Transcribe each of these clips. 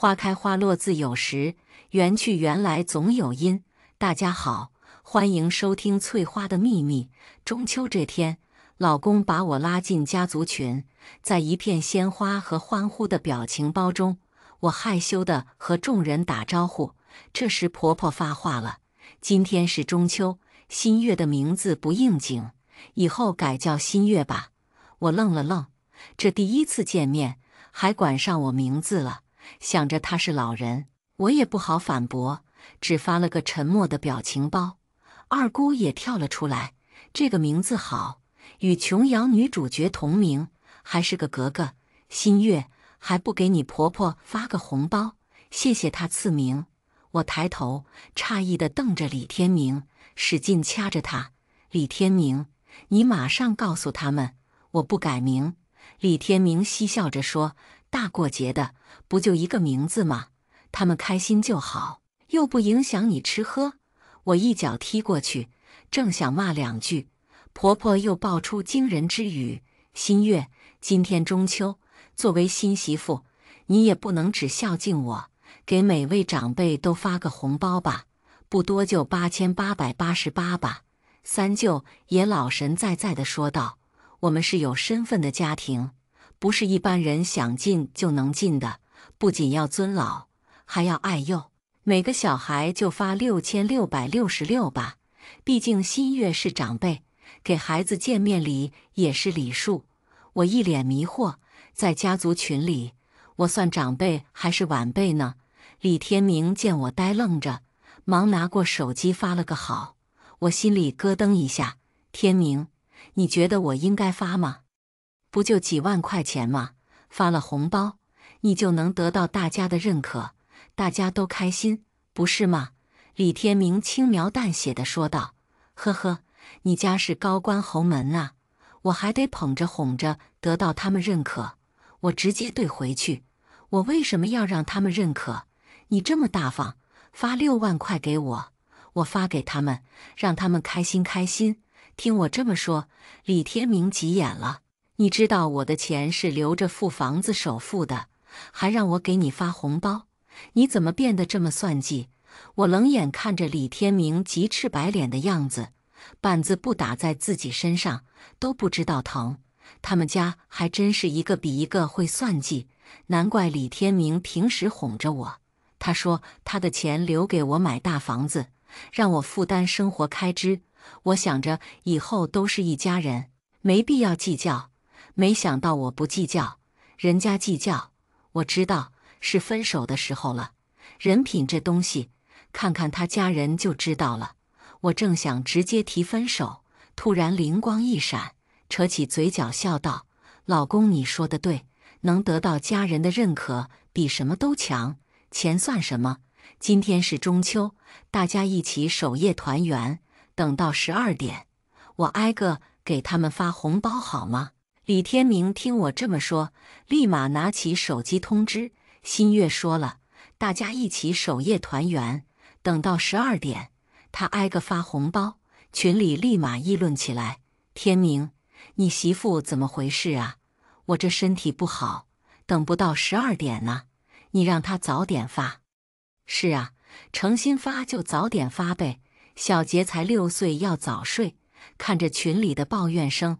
花开花落自有时，缘去缘来总有因。大家好，欢迎收听翠花的秘密。中秋这天，老公把我拉进家族群，在一片鲜花和欢呼的表情包中，我害羞地和众人打招呼。这时婆婆发话了：“今天是中秋，新月的名字不应景，以后改叫新月吧。”我愣了愣，这第一次见面还管上我名字了，想着他是老人，我也不好反驳，只发了个沉默的表情包。二姑也跳了出来：“这个名字好，与琼瑶女主角同名，还是个格格。新月，还不给你婆婆发个红包，谢谢她赐名。”我抬头，诧异地瞪着李天明，使劲掐着他：“李天明，你马上告诉他们，我不改名。”李天明嬉笑着说：“大过节的，不就一个名字吗？他们开心就好，又不影响你吃喝。”我一脚踢过去，正想骂两句，婆婆又爆出惊人之语：“新月，今天中秋，作为新媳妇，你也不能只孝敬我，给每位长辈都发个红包吧，不多就8888吧。”三舅也老神在在地说道：“我们是有身份的家庭，不是一般人想进就能进的，不仅要尊老，还要爱幼。每个小孩就发6666吧，毕竟新月是长辈，给孩子见面礼也是礼数。”我一脸迷惑，在家族群里，我算长辈还是晚辈呢？李天明见我呆愣着，忙拿过手机发了个好。我心里咯噔一下：“天明，你觉得我应该发吗？不就几万块钱吗？发了红包，你就能得到大家的认可，大家都开心，不是吗？”李天明轻描淡写地说道：“呵呵，你家是高官侯门啊，我还得捧着哄着得到他们认可。”我直接怼回去：“我为什么要让他们认可？你这么大方，发6万块给我，我发给他们，让他们开心开心。”听我这么说，李天明急眼了：“你知道我的钱是留着付房子首付的，还让我给你发红包，你怎么变得这么算计？”我冷眼看着李天明急赤白脸的样子，板子不打在自己身上都不知道疼。他们家还真是一个比一个会算计，难怪李天明平时哄着我。他说他的钱留给我买大房子，让我负担生活开支。我想着以后都是一家人，没必要计较。没想到我不计较，人家计较。我知道是分手的时候了，人品这东西，看看他家人就知道了。我正想直接提分手，突然灵光一闪，扯起嘴角笑道：“老公，你说的对，能得到家人的认可比什么都强，钱算什么？今天是中秋，大家一起守夜团圆，等到12点，我挨个给他们发红包好吗？”李天明听我这么说，立马拿起手机通知：“新月说了，大家一起守夜团圆，等到12点，他挨个发红包。”群里立马议论起来：“天明，你媳妇怎么回事啊？我这身体不好，等不到12点呢，你让她早点发。”“是啊，诚心发就早点发呗，小杰才6岁要早睡。”看着群里的抱怨声，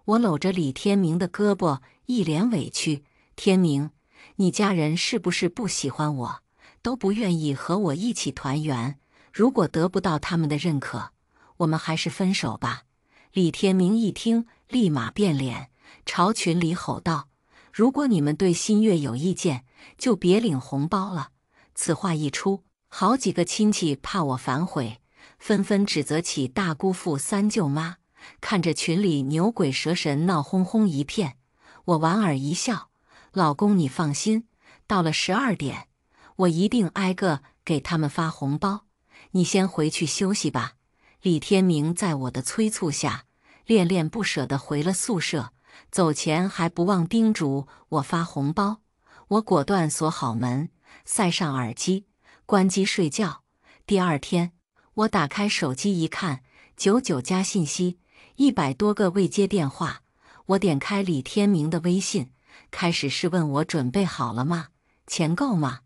我搂着李天明的胳膊，一脸委屈：“天明，你家人是不是不喜欢我，都不愿意和我一起团圆？如果得不到他们的认可，我们还是分手吧。”李天明一听，立马变脸，朝群里吼道：“如果你们对新月有意见，就别领红包了。”此话一出，好几个亲戚怕我反悔，纷纷指责起大姑父三舅妈。看着群里牛鬼蛇神闹哄哄一片，我莞尔一笑：“老公你放心，到了12点，我一定挨个给他们发红包。你先回去休息吧。”李天明在我的催促下，恋恋不舍地回了宿舍，走前还不忘叮嘱我发红包。我果断锁好门，塞上耳机，关机睡觉。第二天，我打开手机一看，99加信息，100多个未接电话。我点开李天明的微信，开始是问我准备好了吗？钱够吗？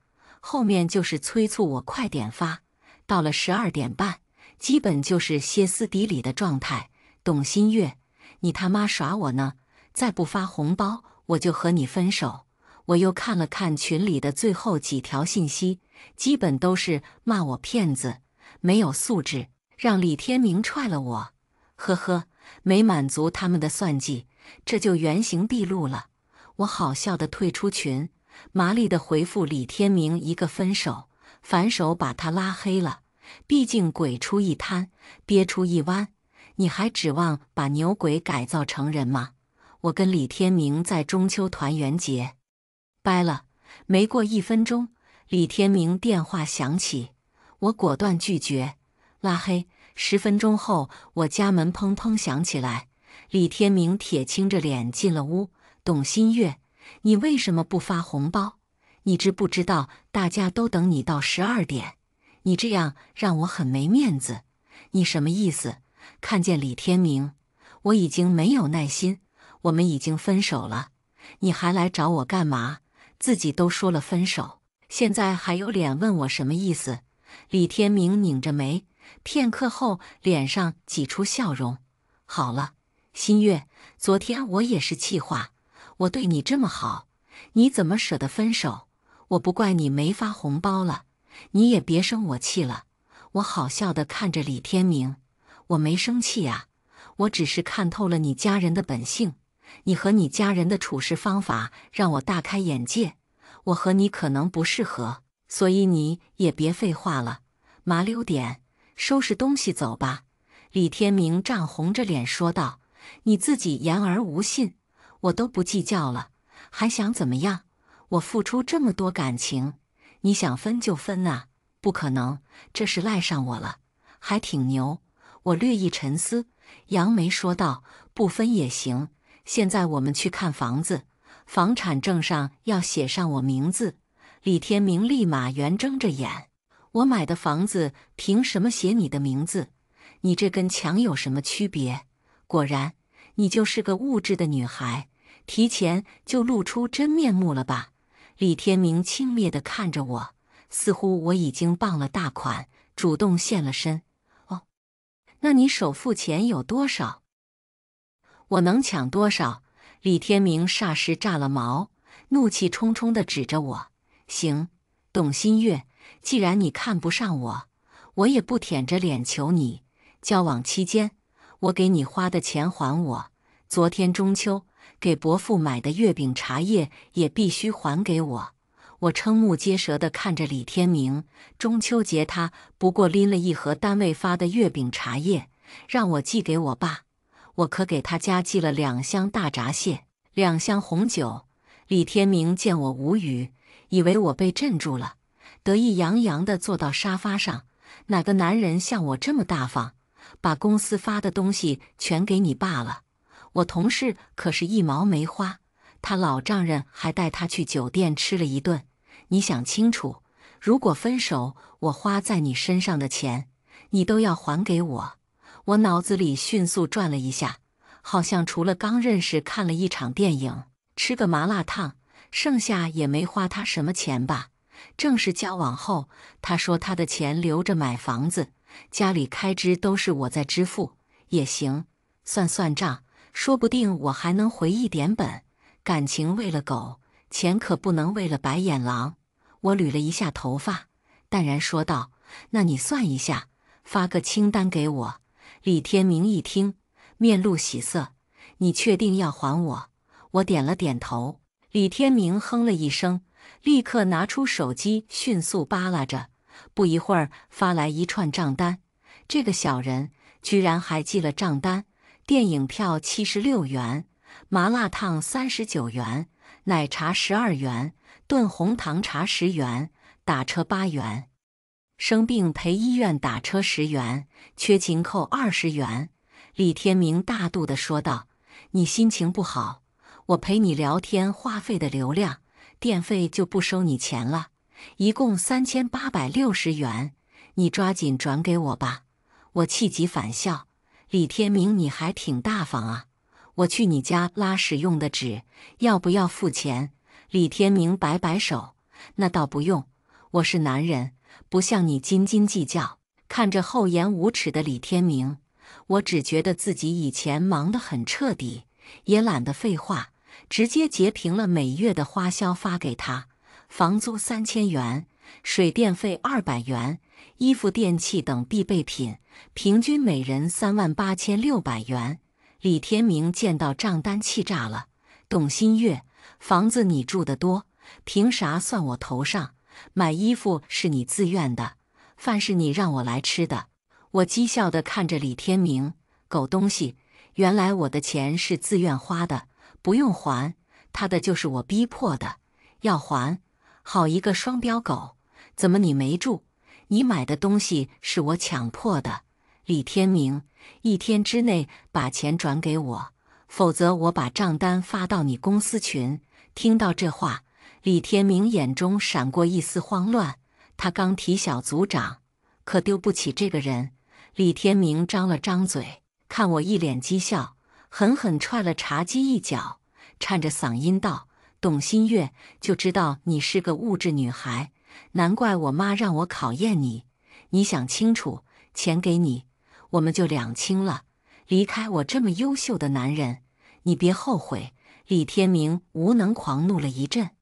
后面就是催促我快点发。到了12点半，基本就是歇斯底里的状态。董新月，你他妈耍我呢？再不发红包，我就和你分手。我又看了看群里的最后几条信息，基本都是骂我骗子，没有素质，让李天明踹了我。呵呵，没满足他们的算计，这就原形毕露了。我好笑地退出群，麻利地回复李天明一个分手，反手把他拉黑了。毕竟鬼出一滩，憋出一湾，你还指望把牛鬼改造成人吗？我跟李天明在中秋团圆节掰了。没过1分钟，李天明电话响起，我果断拒绝，拉黑。10分钟后，我家门砰砰响起来，李天明铁青着脸进了屋。董新月，你为什么不发红包？你知不知道大家都等你到12点？你这样让我很没面子。你什么意思？看见李天明，我已经没有耐心，我们已经分手了，你还来找我干嘛？自己都说了分手，现在还有脸问我什么意思？李天明拧着眉，片刻后脸上挤出笑容。好了，新月，昨天我也是气话，我对你这么好，你怎么舍得分手？我不怪你没发红包了，你也别生我气了。我好笑地看着李天明，我没生气啊，我只是看透了你家人的本性，你和你家人的处事方法让我大开眼界，我和你可能不适合，所以你也别废话了，麻溜点，收拾东西走吧。李天明涨红着脸说道，你自己言而无信，我都不计较了，还想怎么样？我付出这么多感情，你想分就分啊？不可能，这是赖上我了，还挺牛。我略一沉思，扬眉说道，不分也行，现在我们去看房子，房产证上要写上我名字。李天明立马圆睁着眼，我买的房子凭什么写你的名字？你这跟墙有什么区别？果然，你就是个物质的女孩，提前就露出真面目了吧？李天明轻蔑地看着我，似乎我已经傍了大款，主动现了身。哦，那你首付钱有多少？我能抢多少？李天明霎时炸了毛，怒气冲冲地指着我。行，董新月，既然你看不上我，我也不舔着脸求你。交往期间，我给你花的钱还我。昨天中秋，给伯父买的月饼茶叶也必须还给我。我瞠目结舌地看着李天明，中秋节他不过拎了一盒单位发的月饼茶叶，让我寄给我爸。我可给他家寄了2箱大闸蟹，2箱红酒。李天明见我无语，以为我被镇住了，得意洋洋地坐到沙发上。哪个男人像我这么大方，把公司发的东西全给你爸了？我同事可是1毛没花，他老丈人还带他去酒店吃了一顿。你想清楚，如果分手，我花在你身上的钱，你都要还给我。我脑子里迅速转了一下，好像除了刚认识看了一场电影，吃个麻辣烫，剩下也没花他什么钱吧。正式交往后，他说他的钱留着买房子，家里开支都是我在支付。也行，算算账，说不定我还能回一点本。感情喂了狗，钱可不能喂了白眼狼。我捋了一下头发，淡然说道，那你算一下，发个清单给我。李天明一听，面露喜色，你确定要还我？我点了点头。李天明哼了一声，立刻拿出手机迅速扒拉着，不一会儿发来一串账单。这个小人居然还记了账单，电影票76元，麻辣烫39元，奶茶12元，炖红糖茶10元，打车8元。生病陪医院打车10元，缺勤扣20元。李天明大度地说道，你心情不好，我陪你聊天话费的流量，电费就不收你钱了，一共3860元，你抓紧转给我吧。我气急反笑，李天明你还挺大方啊，我去你家拉屎用的纸，要不要付钱？李天明摆摆手，那倒不用，我是男人，不像你斤斤计较。看着厚颜无耻的李天明，我只觉得自己以前忙得很彻底，也懒得废话，直接截屏了每月的花销发给他。房租3000元，水电费200元，衣服电器等必备品，平均每人38600元。李天明见到账单气炸了。董新月，房子你住得多，凭啥算我头上？买衣服是你自愿的，饭是你让我来吃的。我讥笑地看着李天明，狗东西，原来我的钱是自愿花的，不用还，他的就是我逼迫的，要还。好一个双标狗，怎么你没住？你买的东西是我强迫的。李天明，1天之内把钱转给我，否则我把账单发到你公司群。听到这话，李天明眼中闪过一丝慌乱。他刚提小组长，可丢不起这个人。李天明张了张嘴，看我一脸讥笑，狠狠踹了茶几一脚，颤着嗓音道：“董新月，就知道你是个物质女孩，难怪我妈让我考验你。你想清楚，钱给你，我们就两清了。离开我这么优秀的男人，你别后悔。”李天明无能狂怒了一阵，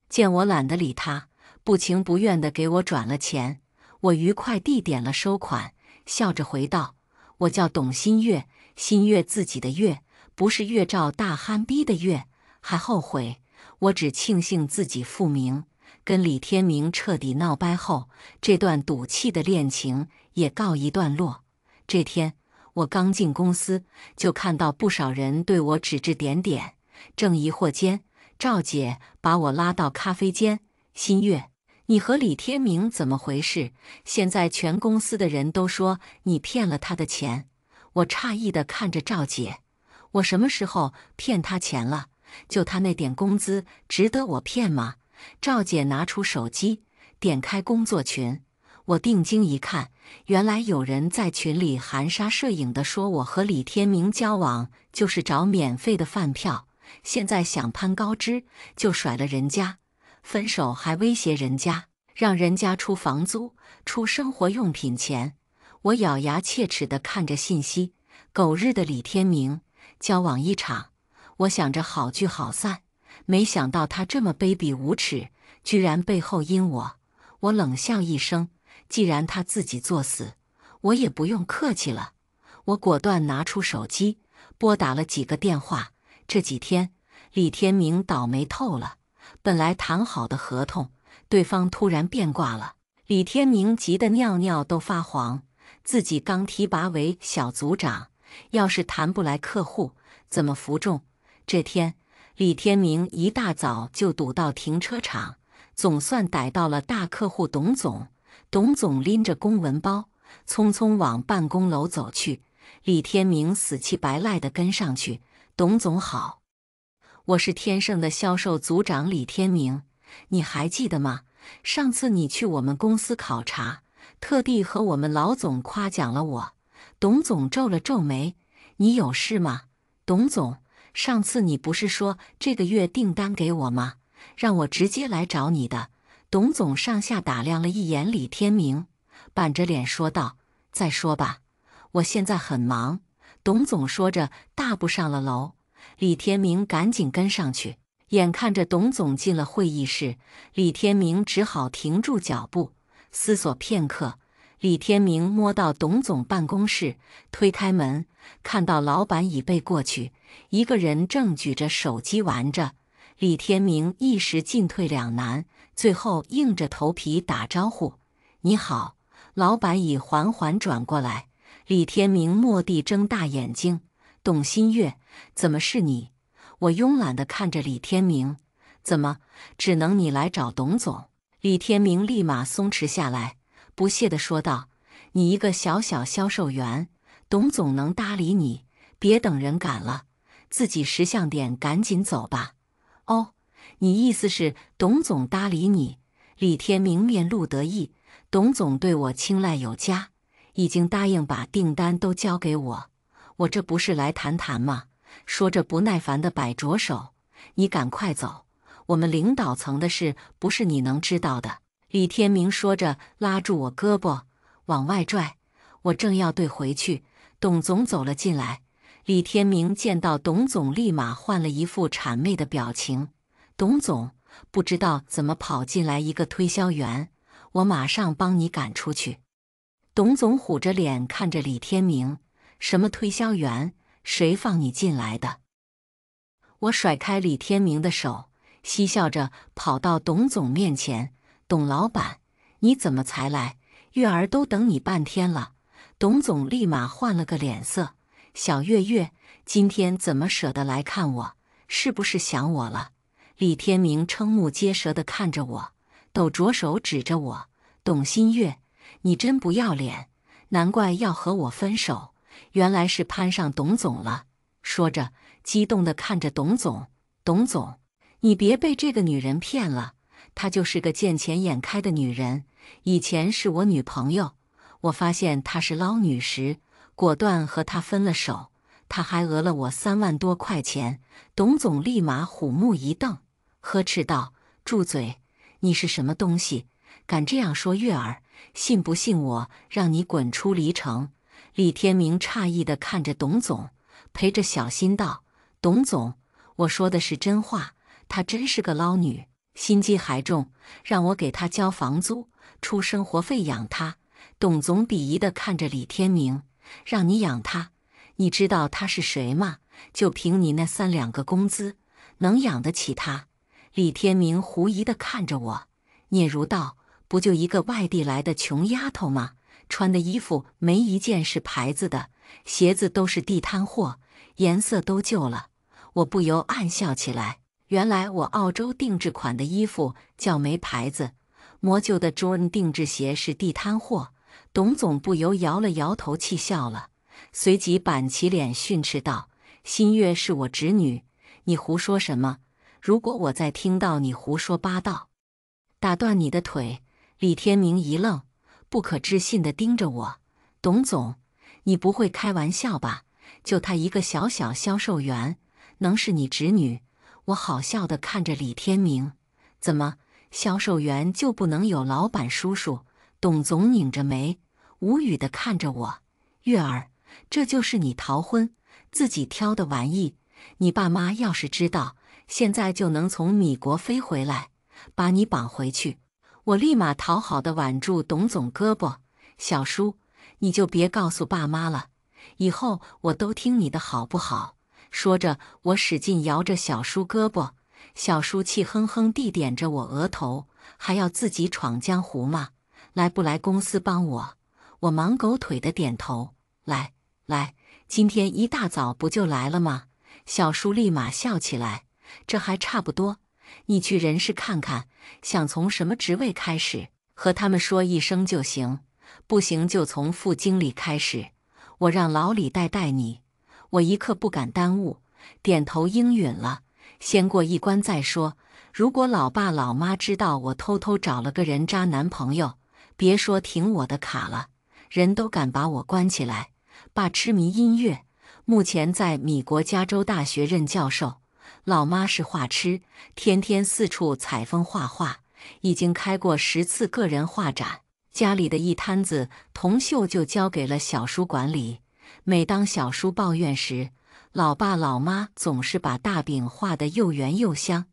见我懒得理他，不情不愿地给我转了钱。我愉快地点了收款，笑着回道：“我叫董新月，新月自己的月，不是月照大憨逼的月。还后悔？我只庆幸自己复明。”跟李天明彻底闹掰后，这段赌气的恋情也告一段落。这天我刚进公司，就看到不少人对我指指点点。正疑惑间，赵姐把我拉到咖啡间：“新月，你和李天明怎么回事？现在全公司的人都说你骗了他的钱。”我诧异地看着赵姐：“我什么时候骗他钱了？就他那点工资，值得我骗吗？”赵姐拿出手机，点开工作群。我定睛一看，原来有人在群里含沙射影地说我和李天明交往就是找免费的饭票。现在想攀高枝，就甩了人家，分手还威胁人家，让人家出房租、出生活用品钱。我咬牙切齿地看着信息，狗日的李天明，交往一场，我想着好聚好散，没想到他这么卑鄙无耻，居然背后阴我。我冷笑一声，既然他自己作死，我也不用客气了。我果断拿出手机，拨打了几个电话。这几天，李天明倒霉透了。本来谈好的合同，对方突然变卦了。李天明急得尿尿都发黄。自己刚提拔为小组长，要是谈不来客户，怎么服众？这天，李天明一大早就堵到停车场，总算逮到了大客户董总。董总拎着公文包，匆匆往办公楼走去。李天明死乞白赖地跟上去。董总好，我是天盛的销售组长李天明，你还记得吗？上次你去我们公司考察，特地和我们老总夸奖了我。董总皱了皱眉，你有事吗？董总，上次你不是说这个月订单给我吗？让我直接来找你的。董总上下打量了一眼李天明，板着脸说道：“再说吧，我现在很忙。”董总说着大步上了楼。李天明赶紧跟上去，眼看着董总进了会议室，李天明只好停住脚步，思索片刻。李天明摸到董总办公室，推开门，看到老板已被过去，一个人正举着手机玩着。李天明一时进退两难，最后硬着头皮打招呼：“你好。”老板已缓缓转过来。李天明蓦地睁大眼睛：“董新月，怎么是你？”我慵懒地看着李天明：“怎么，只能你来找董总？”李天明立马松弛下来，不屑地说道：“你一个小小销售员，董总能搭理你？别等人赶了，自己识相点，赶紧走吧。”“哦，你意思是董总搭理你？”李天明面露得意：“董总对我青睐有加，已经答应把订单都交给我。我这不是来谈谈吗？”说着不耐烦地摆着手：“你赶快走，我们领导层的事不是你能知道的。”李天明说着，拉住我胳膊往外拽。我正要对回去，董总走了进来。李天明见到董总，立马换了一副谄媚的表情。董总，不知道怎么跑进来一个推销员，我马上帮你赶出去。董总虎着脸看着李天明，什么推销员？谁放你进来的？我甩开李天明的手，嬉笑着跑到董总面前。董老板，你怎么才来？月儿都等你半天了。董总立马换了个脸色。小月月，今天怎么舍得来看我？是不是想我了？李天明瞠目结舌地看着我，抖着手指着我。董新月，你真不要脸，难怪要和我分手，原来是攀上董总了。说着，激动地看着董总。董总，你别被这个女人骗了，她就是个见钱眼开的女人，以前是我女朋友。我发现她是捞女时，果断和她分了手，她还讹了我3万多块钱。董总立马虎目一瞪，呵斥道：“住嘴！你是什么东西，敢这样说月儿？信不信我让你滚出离城？”李天明诧异地看着董总，陪着小心道：“董总，我说的是真话，她真是个捞女，心机还重，让我给她交房租、出生活费养她。”董总鄙夷地看着李天明：“让你养她？你知道她是谁吗？就凭你那3两个工资，能养得起她？”李天明狐疑地看着我，嗫嚅道：“不就一个外地来的穷丫头吗？穿的衣服没一件是牌子的，鞋子都是地摊货，颜色都旧了。”我不由暗笑起来，原来我澳洲定制款的衣服叫没牌子，磨旧的 Jordan 定制鞋是地摊货。董总不由摇了摇头，气笑了，随即板起脸训斥道：“新月是我侄女，你胡说什么？如果我再听到你胡说八道，打断你的腿！”李天明一愣，不可置信地盯着我：“董总，你不会开玩笑吧？就她一个小小销售员，能是你侄女？”我好笑地看着李天明：“怎么，销售员就不能有老板叔叔？”董总拧着眉，无语地看着我：“月儿，这就是你逃婚自己挑的玩意。你爸妈要是知道，现在就能从米国飞回来，把你绑回去。”我立马讨好地挽住董总胳膊：“小叔，你就别告诉爸妈了，以后我都听你的好不好？”说着，我使劲摇着小叔胳膊。小叔气哼哼地点着我额头：“还要自己闯江湖吗？来不来公司帮我？”我忙狗腿的点头：“来，来，今天一大早不就来了吗？”小叔立马笑起来：“这还差不多，你去人事看看，想从什么职位开始，和他们说一声就行，不行就从副经理开始，我让老李带带你。”我一刻不敢耽误，点头应允了。先过一关再说，如果老爸老妈知道我偷偷找了个人渣男朋友，别说停我的卡了，人都敢把我关起来。爸痴迷音乐，目前在米国加州大学任教授。老妈是画痴，天天四处采风画画，已经开过10次个人画展。家里的一摊子铜锈就交给了小叔管理。每当小叔抱怨时，老爸老妈总是把大饼画得又圆又香。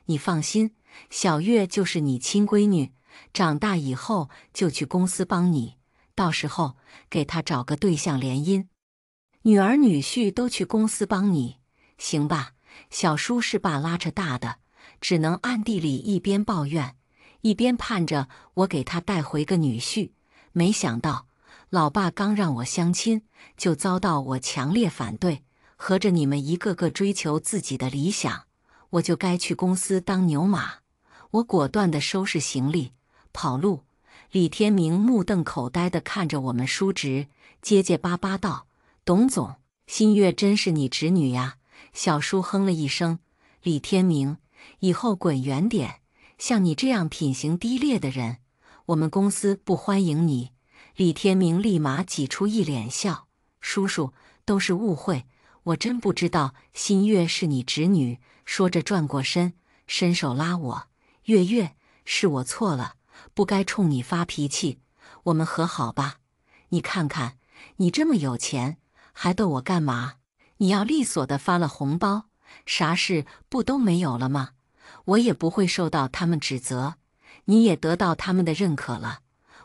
你放心，小月就是你亲闺女，长大以后就去公司帮你，到时候给她找个对象联姻，女儿女婿都去公司帮你，行吧？小叔是爸拉扯大的，只能暗地里一边抱怨，一边盼着我给他带回个女婿。没想到老爸刚让我相亲，就遭到我强烈反对。合着你们一个个追求自己的理想，我就该去公司当牛马。我果断地收拾行李跑路。李天明目瞪口呆地看着我们叔侄，结结巴巴道：“董总，新月真是你侄女呀？”小叔哼了一声：“李天明，以后滚远点，像你这样品行低劣的人，我们公司不欢迎你。”李天明立马挤出一脸笑：“叔叔，都是误会，我真不知道新月是你侄女。”说着转过身，伸手拉我：“月月，是我错了，不该冲你发脾气，我们和好吧。你看看，你这么有钱，还逗我干嘛？你要利索的发了红包，啥事不都没有了吗？我也不会受到他们指责，你也得到他们的认可了。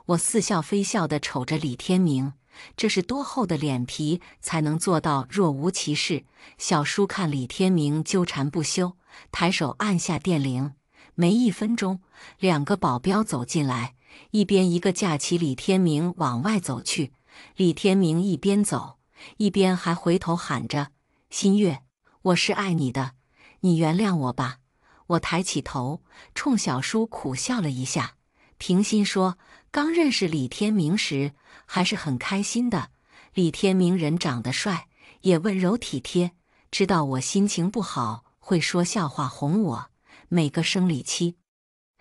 我似笑非笑地瞅着李天明，这是多厚的脸皮才能做到若无其事？小叔看李天明纠缠不休，抬手按下电铃。没1分钟，2个保镖走进来，一边一个架起李天明往外走去。李天明一边走，一边还回头喊着：“新月，我是爱你的，你原谅我吧。”我抬起头，冲小叔苦笑了一下，平心说：“刚认识李天明时，还是很开心的。李天明人长得帅，也温柔体贴，知道我心情不好，会说笑话哄我。每个生理期，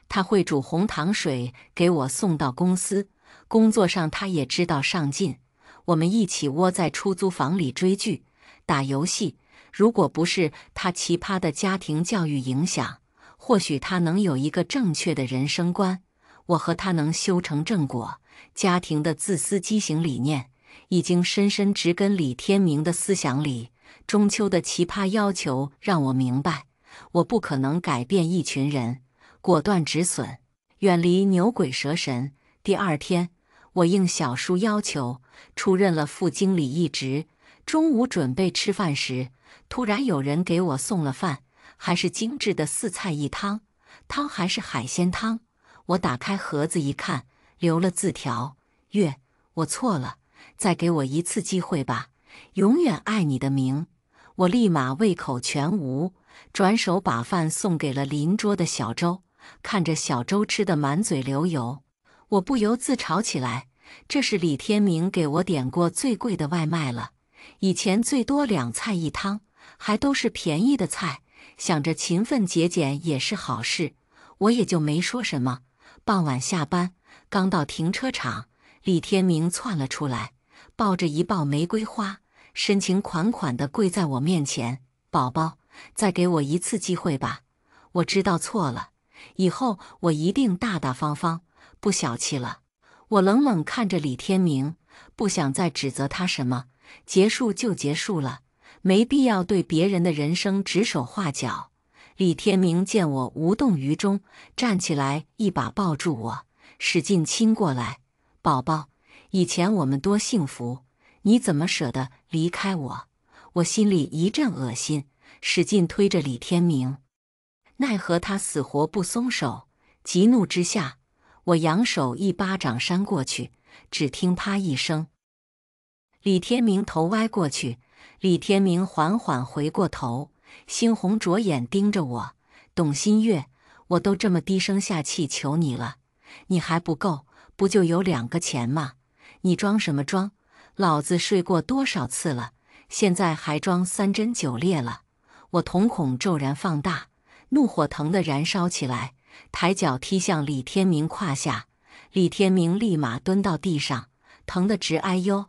他会煮红糖水给我送到公司。工作上他也知道上进，我们一起窝在出租房里追剧、打游戏。如果不是他奇葩的家庭教育影响，或许他能有一个正确的人生观，我和他能修成正果。家庭的自私畸形理念已经深深植根李天明的思想里。中秋的奇葩要求让我明白，我不可能改变一群人，果断止损，远离牛鬼蛇神。第2天，我应小叔要求出任了副经理一职。中午准备吃饭时，突然有人给我送了饭，还是精致的4菜1汤，汤还是海鲜汤。我打开盒子一看，留了字条：“月，我错了，再给我一次机会吧，永远爱你的明。”我立马胃口全无，转手把饭送给了邻桌的小周。看着小周吃得满嘴流油，我不由自嘲起来，这是李天明给我点过最贵的外卖了。以前最多2菜1汤，还都是便宜的菜，想着勤奋节俭也是好事，我也就没说什么。傍晚下班，刚到停车场，李天明窜了出来，抱着一抱玫瑰花，深情款款地跪在我面前：“宝宝，再给我一次机会吧，我知道错了，以后我一定大大方方，不小气了。”我冷冷看着李天明，不想再指责他什么，结束就结束了，没必要对别人的人生指手画脚。李天明见我无动于衷，站起来一把抱住我，使劲亲过来：“宝宝，以前我们多幸福，你怎么舍得离开我？”我心里一阵恶心，使劲推着李天明，奈何他死活不松手。急怒之下，我扬手一巴掌扇过去，只听啪一声，李天明头歪过去。李天明缓缓回过头，猩红着眼盯着我：“董新月，我都这么低声下气求你了，你还不够？不就有2个钱吗？你装什么装？老子睡过多少次了，现在还装3针9裂了？”我瞳孔骤然放大，怒火腾地燃烧起来，抬脚踢向李天明胯下。李天明立马蹲到地上，疼得直哎呦。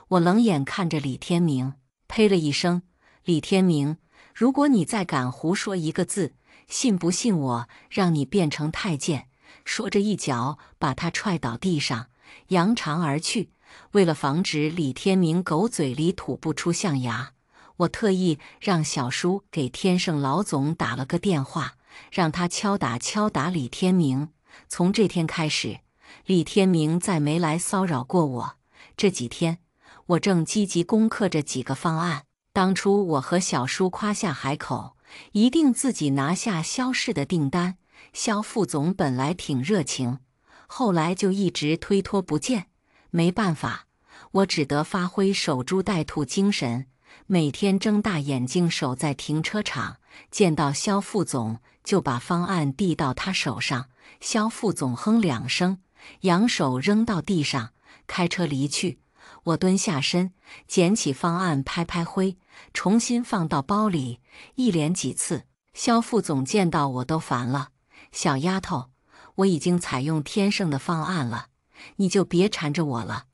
我冷眼看着李天明，呸了一声：“李天明，如果你再敢胡说1个字，信不信我让你变成太监？”说着一脚把他踹倒地上，扬长而去。为了防止李天明狗嘴里吐不出象牙，我特意让小叔给天盛老总打了个电话，让他敲打李天明。从这天开始，李天明再没来骚扰过我。这几天，我正积极攻克着几个方案。当初我和小叔夸下海口，一定自己拿下肖氏的订单。肖副总本来挺热情，后来就一直推脱不见。没办法，我只得发挥守株待兔精神，每天睁大眼睛守在停车场，见到肖副总就把方案递到他手上。肖副总哼2声，扬手扔到地上，开车离去。我蹲下身，捡起方案拍拍灰，重新放到包里。一连几次，肖副总见到我都烦了：“小丫头，我已经采用天盛的方案了，你就别缠着我了。”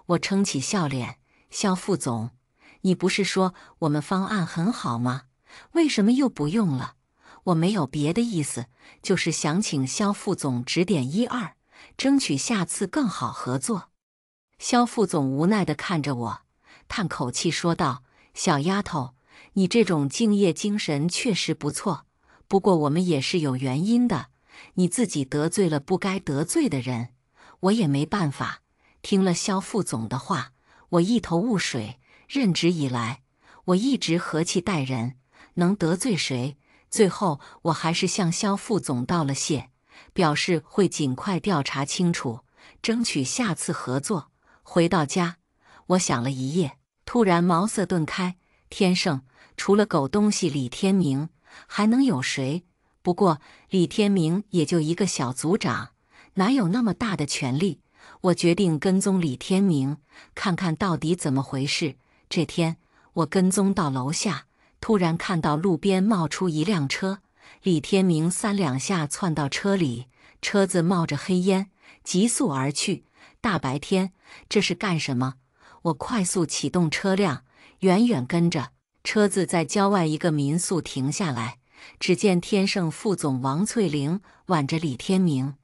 我撑起笑脸：“肖副总，你不是说我们方案很好吗？为什么又不用了？”我没有别的意思，就是想请肖副总指点1、2。争取下次更好合作。肖副总无奈地看着我，叹口气说道：“小丫头，你这种敬业精神确实不错，不过我们也是有原因的。你自己得罪了不该得罪的人，我也没办法。”听了肖副总的话，我一头雾水。任职以来，我一直和气待人，能得罪谁？最后我还是向肖副总道了谢，表示会尽快调查清楚，争取下次合作。回到家，我想了一夜，突然茅塞顿开。天盛，除了狗东西李天明，还能有谁？不过李天明也就一个小组长，哪有那么大的权力？我决定跟踪李天明，看看到底怎么回事。这天，我跟踪到楼下，突然看到路边冒出一辆车，李天明3两下窜到车里，车子冒着黑烟，急速而去。大白天，这是干什么？我快速启动车辆，远远跟着。车子在郊外一个民宿停下来，只见天盛副总王翠玲挽着李天明，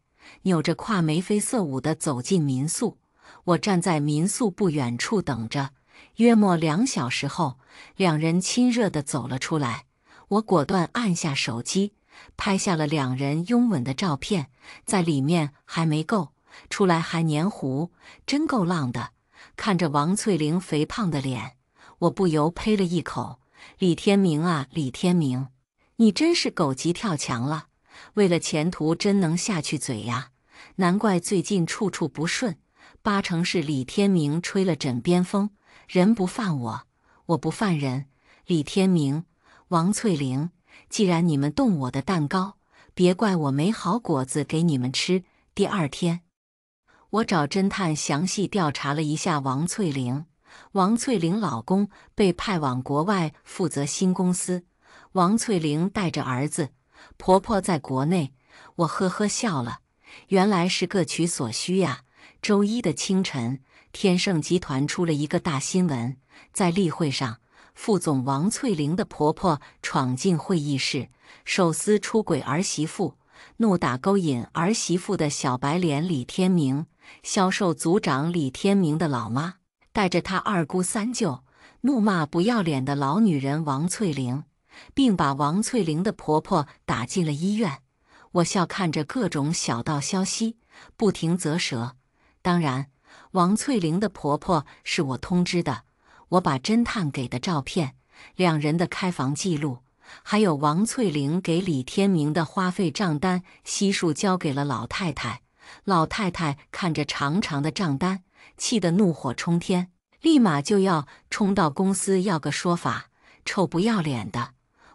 扭着胯眉飞色舞地走进民宿。我站在民宿不远处等着。约莫2小时后，两人亲热地走了出来。我果断按下手机，拍下了两人拥吻的照片。在里面还没够，出来还黏糊，真够浪的。看着王翠玲肥胖的脸，我不由呸了一口。李天明啊，李天明，你真是狗急跳墙了。为了前途真能下去嘴呀，难怪最近处处不顺，8成是李天明吹了枕边风。人不犯我，我不犯人。李天明、王翠玲，既然你们动我的蛋糕，别怪我没好果子给你们吃。第2天，我找侦探详细调查了一下王翠玲。王翠玲老公被派往国外负责新公司，王翠玲带着儿子，婆婆在国内。我呵呵笑了，原来是各取所需呀。周一的清晨，天盛集团出了一个大新闻。在例会上，副总王翠玲的婆婆闯进会议室，手撕出轨儿媳妇，怒打勾引儿媳妇的小白脸李天明。销售组长李天明的老妈带着他2姑3舅，怒骂不要脸的老女人王翠玲，并把王翠玲的婆婆打进了医院。我笑看着各种小道消息，不停啧舌。当然，王翠玲的婆婆是我通知的。我把侦探给的照片、两人的开房记录，还有王翠玲给李天明的花费账单悉数交给了老太太。老太太看着长长的账单，气得怒火冲天，立马就要冲到公司要个说法。臭不要脸的！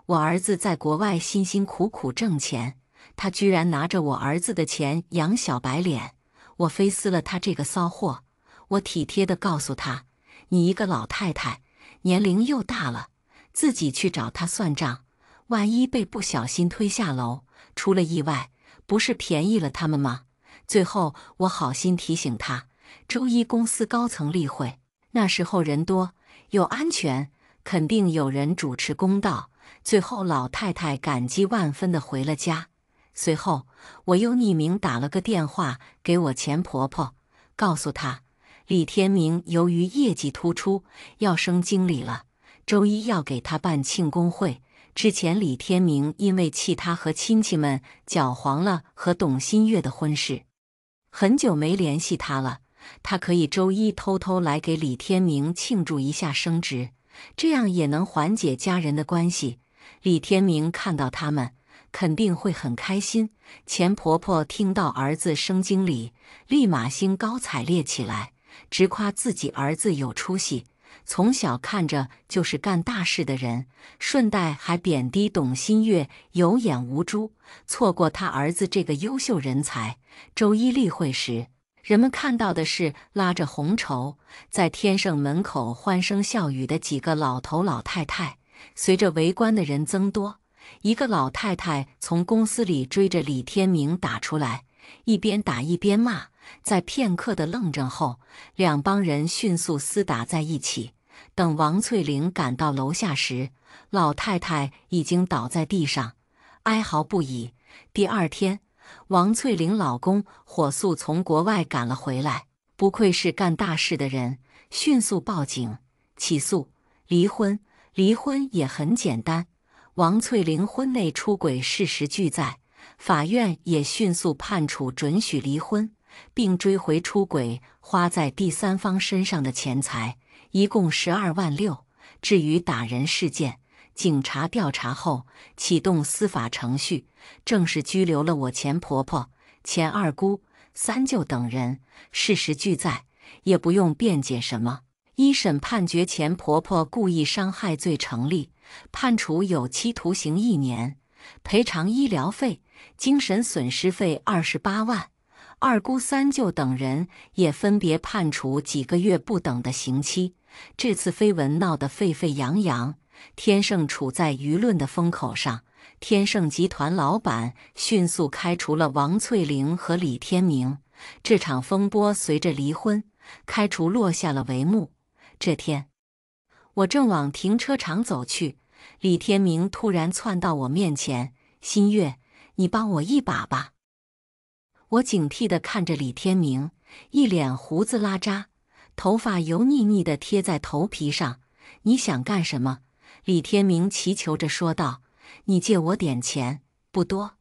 我儿子在国外辛辛苦苦挣钱，他居然拿着我儿子的钱养小白脸。我非撕了他这个骚货！我体贴地告诉他，你一个老太太，年龄又大了，自己去找他算账，万一被不小心推下楼，出了意外，不是便宜了他们吗？最后我好心提醒他，周一公司高层例会，那时候人多，有安全，肯定有人主持公道。最后老太太感激万分地回了家。随后我又匿名打了个电话给我前婆婆，告诉她李天明由于业绩突出要升经理了，周一要给他办庆功会。之前李天明因为气他和亲戚们搅黄了和董新月的婚事，很久没联系他了。他可以周一偷偷来给李天明庆祝一下升职，这样也能缓解家人的关系。李天明看到他们肯定会很开心。前婆婆听到儿子升经理，立马兴高采烈起来，直夸自己儿子有出息，从小看着就是干大事的人，顺带还贬低董新月有眼无珠，错过他儿子这个优秀人才。周一例会时，人们看到的是拉着红绸在天盛门口欢声笑语的几个老头老太太。随着围观的人增多，一个老太太从公司里追着李天明打出来，一边打一边骂。在片刻的愣怔后，两帮人迅速厮打在一起。等王翠玲赶到楼下时，老太太已经倒在地上，哀嚎不已。第2天，王翠玲老公火速从国外赶了回来，不愧是干大事的人，迅速报警、起诉、离婚。离婚也很简单，王翠玲婚内出轨事实俱在，法院也迅速判处准许离婚，并追回出轨花在第三方身上的钱财，一共12.6万。至于打人事件，警察调查后启动司法程序，正式拘留了我前婆婆、前二姑、三舅等人，事实俱在，也不用辩解什么。一审判决前婆婆故意伤害罪成立，判处有期徒刑1年，赔偿医疗费、精神损失费28万。二姑、三舅等人也分别判处几个月不等的刑期。这次绯闻闹得沸沸扬扬，天盛处在舆论的风口上，天盛集团老板迅速开除了王翠玲和李天明。这场风波随着离婚、开除落下了帷幕。这天，我正往停车场走去，李天明突然窜到我面前：“新月，你帮我一把吧。”我警惕地看着李天明，一脸胡子拉碴，头发油腻腻地贴在头皮上。“你想干什么？”李天明祈求着说道。“你借我点钱，不多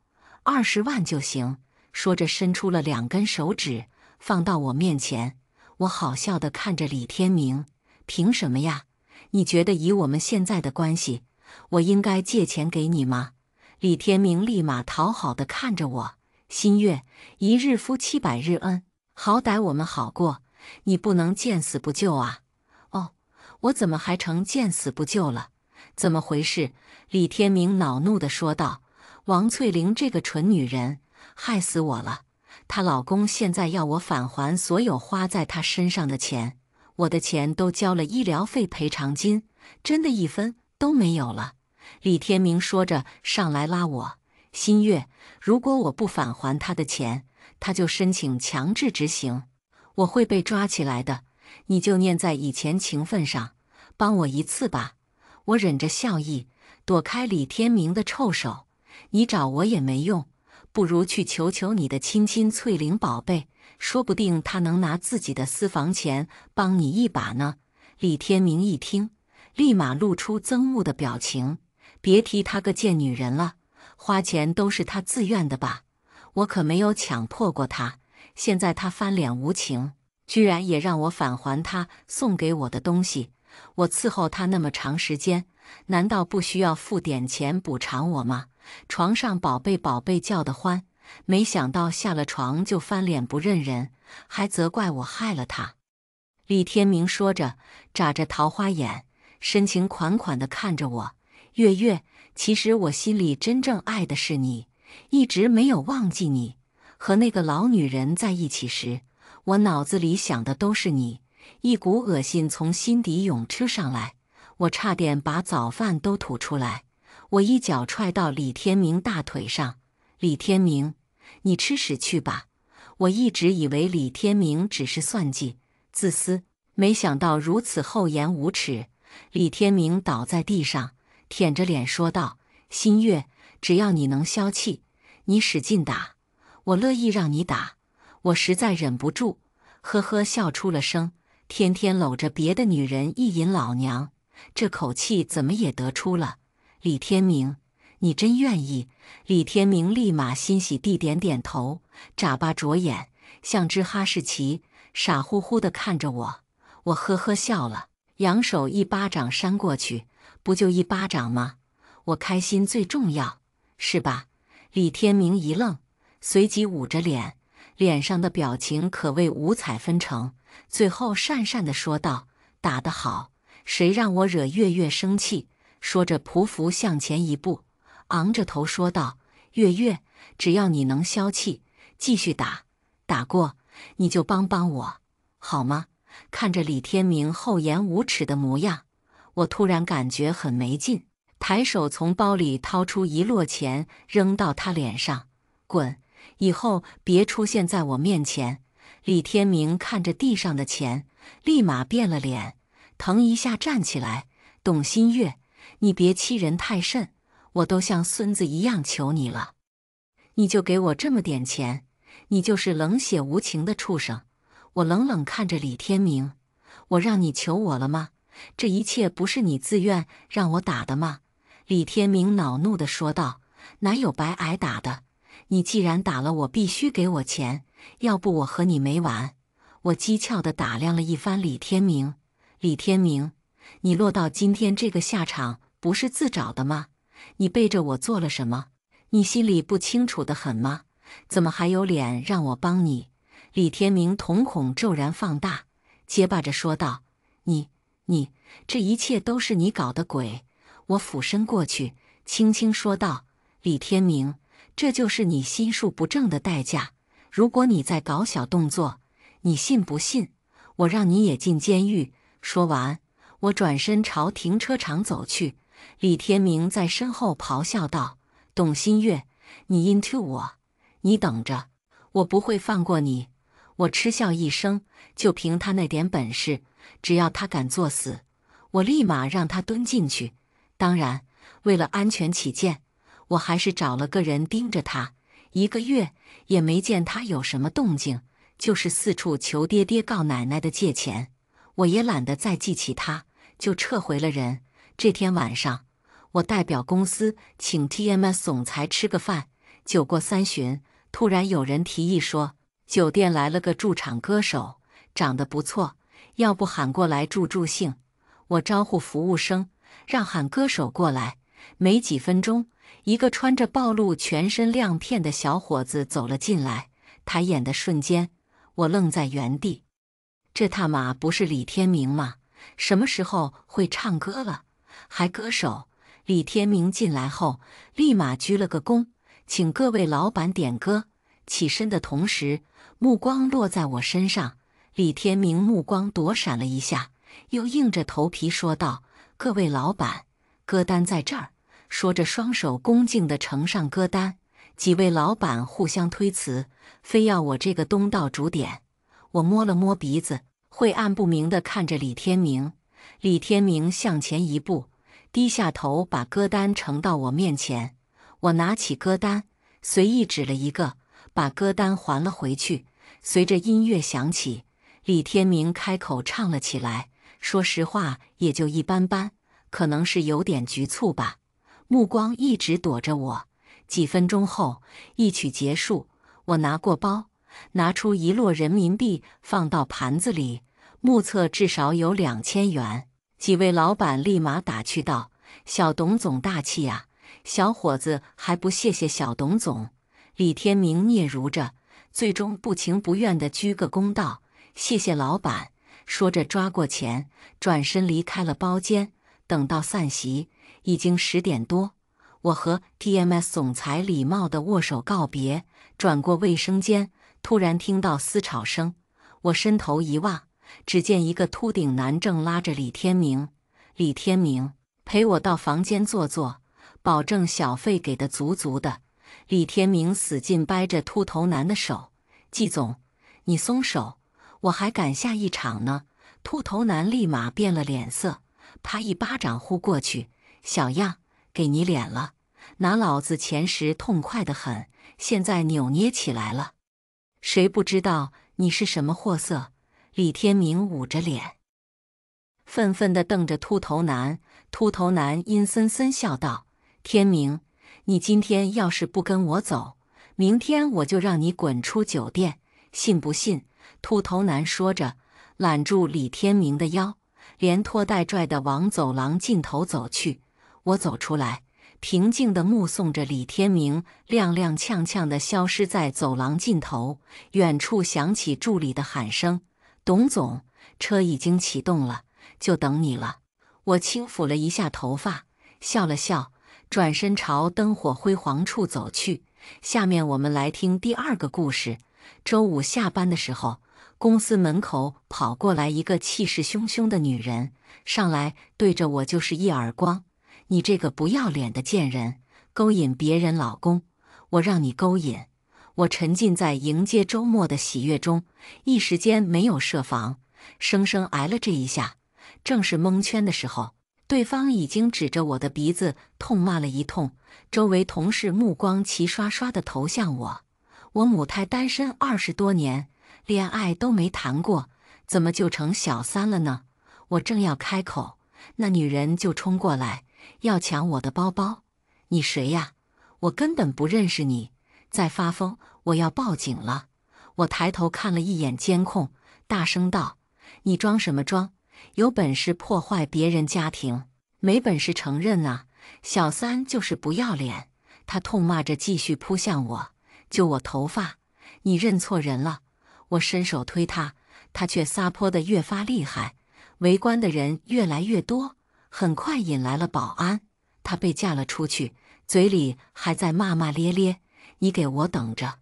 ，20万就行。”说着伸出了2根手指，放到我面前。我好笑地看着李天明：“凭什么呀？你觉得以我们现在的关系，我应该借钱给你吗？”李天明立马讨好地看着我：“新月，一日夫妻百日恩，好歹我们好过，你不能见死不救啊！”“哦，我怎么还成见死不救了？怎么回事？”李天明恼怒地说道：“王翠玲这个蠢女人，害死我了！她老公现在要我返还所有花在她身上的钱，我的钱都交了医疗费赔偿金，真的1分都没有了。”李天明说着上来拉我：“新月，如果我不返还他的钱，他就申请强制执行，我会被抓起来的。你就念在以前情分上，帮我一次吧。”我忍着笑意，躲开李天明的臭手：“你找我也没用，不如去求求你的亲亲翠玲宝贝，说不定他能拿自己的私房钱帮你一把呢。”李天明一听，立马露出憎恶的表情：“别提他个贱女人了，花钱都是他自愿的吧？我可没有强迫过他。现在他翻脸无情，居然也让我返还他送给我的东西。我伺候他那么长时间，难道不需要付点钱补偿我吗？床上宝贝宝贝叫得欢，没想到下了床就翻脸不认人，还责怪我害了他。”李天明说着，眨着桃花眼，深情款款地看着我：“月月，其实我心里真正爱的是你，一直没有忘记你。和那个老女人在一起时，我脑子里想的都是你。”一股恶心从心底涌出上来，我差点把早饭都吐出来。我一脚踹到李天明大腿上：“李天明，你吃屎去吧！”我一直以为李天明只是算计、自私，没想到如此厚颜无耻。李天明倒在地上，舔着脸说道：“新月，只要你能消气，你使劲打，我乐意让你打。”我实在忍不住，呵呵笑出了声。天天搂着别的女人意淫老娘，这口气怎么也得出了。李天明，你真愿意？李天明立马欣喜地点点头，眨巴着眼，像只哈士奇，傻乎乎地看着我。我呵呵笑了，扬手一巴掌扇过去：“不就一巴掌吗？我开心最重要，是吧？”李天明一愣，随即捂着脸，脸上的表情可谓五彩纷呈。最后讪讪地说道：“打得好，谁让我惹月月生气？”说着匍匐向前一步，昂着头说道：“月月，只要你能消气，继续打，打过你就帮帮我，好吗？”看着李天明厚颜无耻的模样，我突然感觉很没劲，抬手从包里掏出1摞钱扔到他脸上：“滚，以后别出现在我面前。”李天明看着地上的钱，立马变了脸，腾一下站起来：“董新月，你别欺人太甚，我都像孙子一样求你了。”你就给我这么点钱，你就是冷血无情的畜生！我冷冷看着李天明，我让你求我了吗？这一切不是你自愿让我打的吗？李天明恼怒地说道：哪有白挨打的？你既然打了我，必须给我钱，要不我和你没完！我讥诮地打量了一番李天明。李天明，你落到今天这个下场，不是自找的吗？你背着我做了什么？你心里不清楚得很吗？怎么还有脸让我帮你？李天明瞳孔骤然放大，结巴着说道：你，这一切都是你搞的鬼！我俯身过去，轻轻说道：李天明，这就是你心术不正的代价。如果你再搞小动作，你信不信我让你也进监狱？说完，我转身朝停车场走去。李天明在身后咆哮道：董新月，你 into 我，你等着，我不会放过你！我嗤笑一声，就凭他那点本事，只要他敢作死，我立马让他蹲进去。当然，为了安全起见，我还是找了个人盯着他，1个月也没见他有什么动静，就是四处求爹爹告奶奶的借钱。我也懒得再记起他，就撤回了人。这天晚上，我代表公司请 TMS 总裁吃个饭。酒过3巡，突然有人提议说，酒店来了个驻场歌手，长得不错，要不喊过来助助兴。我招呼服务生，让喊歌手过来。没几分钟，一个穿着暴露全身亮片的小伙子走了进来。抬眼的瞬间，我愣在原地。这他妈不是李天明吗？什么时候会唱歌了？还歌手？李天明进来后，立马鞠了个躬，请各位老板点歌。起身的同时，目光落在我身上。李天明目光躲闪了一下，又硬着头皮说道：各位老板，歌单在这儿。说着，双手恭敬地呈上歌单。几位老板互相推辞，非要我这个东道主点。我摸了摸鼻子，晦暗不明地看着李天明。李天明向前一步，低下头把歌单呈到我面前。我拿起歌单，随意指了一个，把歌单还了回去。随着音乐响起，李天明开口唱了起来。说实话，也就一般般，可能是有点局促吧。目光一直躲着我。几分钟后，一曲结束，我拿过包，拿出1摞人民币放到盘子里，目测至少有2000元。几位老板立马打趣道：小董总大气呀！小伙子还不谢谢小董总？李天明嗫嚅着，最终不情不愿地鞠个躬道：谢谢老板。说着抓过钱，转身离开了包间。等到散席，已经10点多。我和 TMS 总裁礼貌地握手告别，转过卫生间，突然听到撕吵声。我伸头一望，只见一个秃顶男正拉着李天明。李天明，陪我到房间坐坐，保证小费给的足足的。李天明使劲掰着秃头男的手：季总，你松手，我还敢下一场呢。秃头男立马变了脸色，啪一巴掌呼过去：小样，给你脸了，拿老子钱时痛快得很，现在扭捏起来了。谁不知道你是什么货色？李天明捂着脸，愤愤地瞪着秃头男。秃头男阴森森笑道：天明，你今天要是不跟我走，明天我就让你滚出酒店，信不信？秃头男说着，揽住李天明的腰，连拖带拽地往走廊尽头走去。我走出来，平静地目送着李天明踉踉跄跄地消失在走廊尽头。远处响起助理的喊声：董总，车已经启动了，就等你了。我轻抚了一下头发，笑了笑，转身朝灯火辉煌处走去。下面我们来听第2个故事。周五下班的时候，公司门口跑过来一个气势汹汹的女人，上来对着我就是一耳光：你这个不要脸的贱人，勾引别人老公，我让你勾引！我沉浸在迎接周末的喜悦中，一时间没有设防，生生挨了这一下。正是蒙圈的时候，对方已经指着我的鼻子痛骂了一通，周围同事目光齐刷刷地投向我。我母胎单身20多年，恋爱都没谈过，怎么就成小三了呢？我正要开口，那女人就冲过来，要抢我的包包。你谁呀？我根本不认识你！再发疯，我要报警了！我抬头看了一眼监控，大声道：“你装什么装？有本事破坏别人家庭，没本事承认啊！小三就是不要脸！”他痛骂着继续扑向我，揪我头发：“你认错人了！”我伸手推他，他却撒泼得越发厉害。围观的人越来越多，很快引来了保安。他被架了出去，嘴里还在骂骂咧咧：“你给我等着！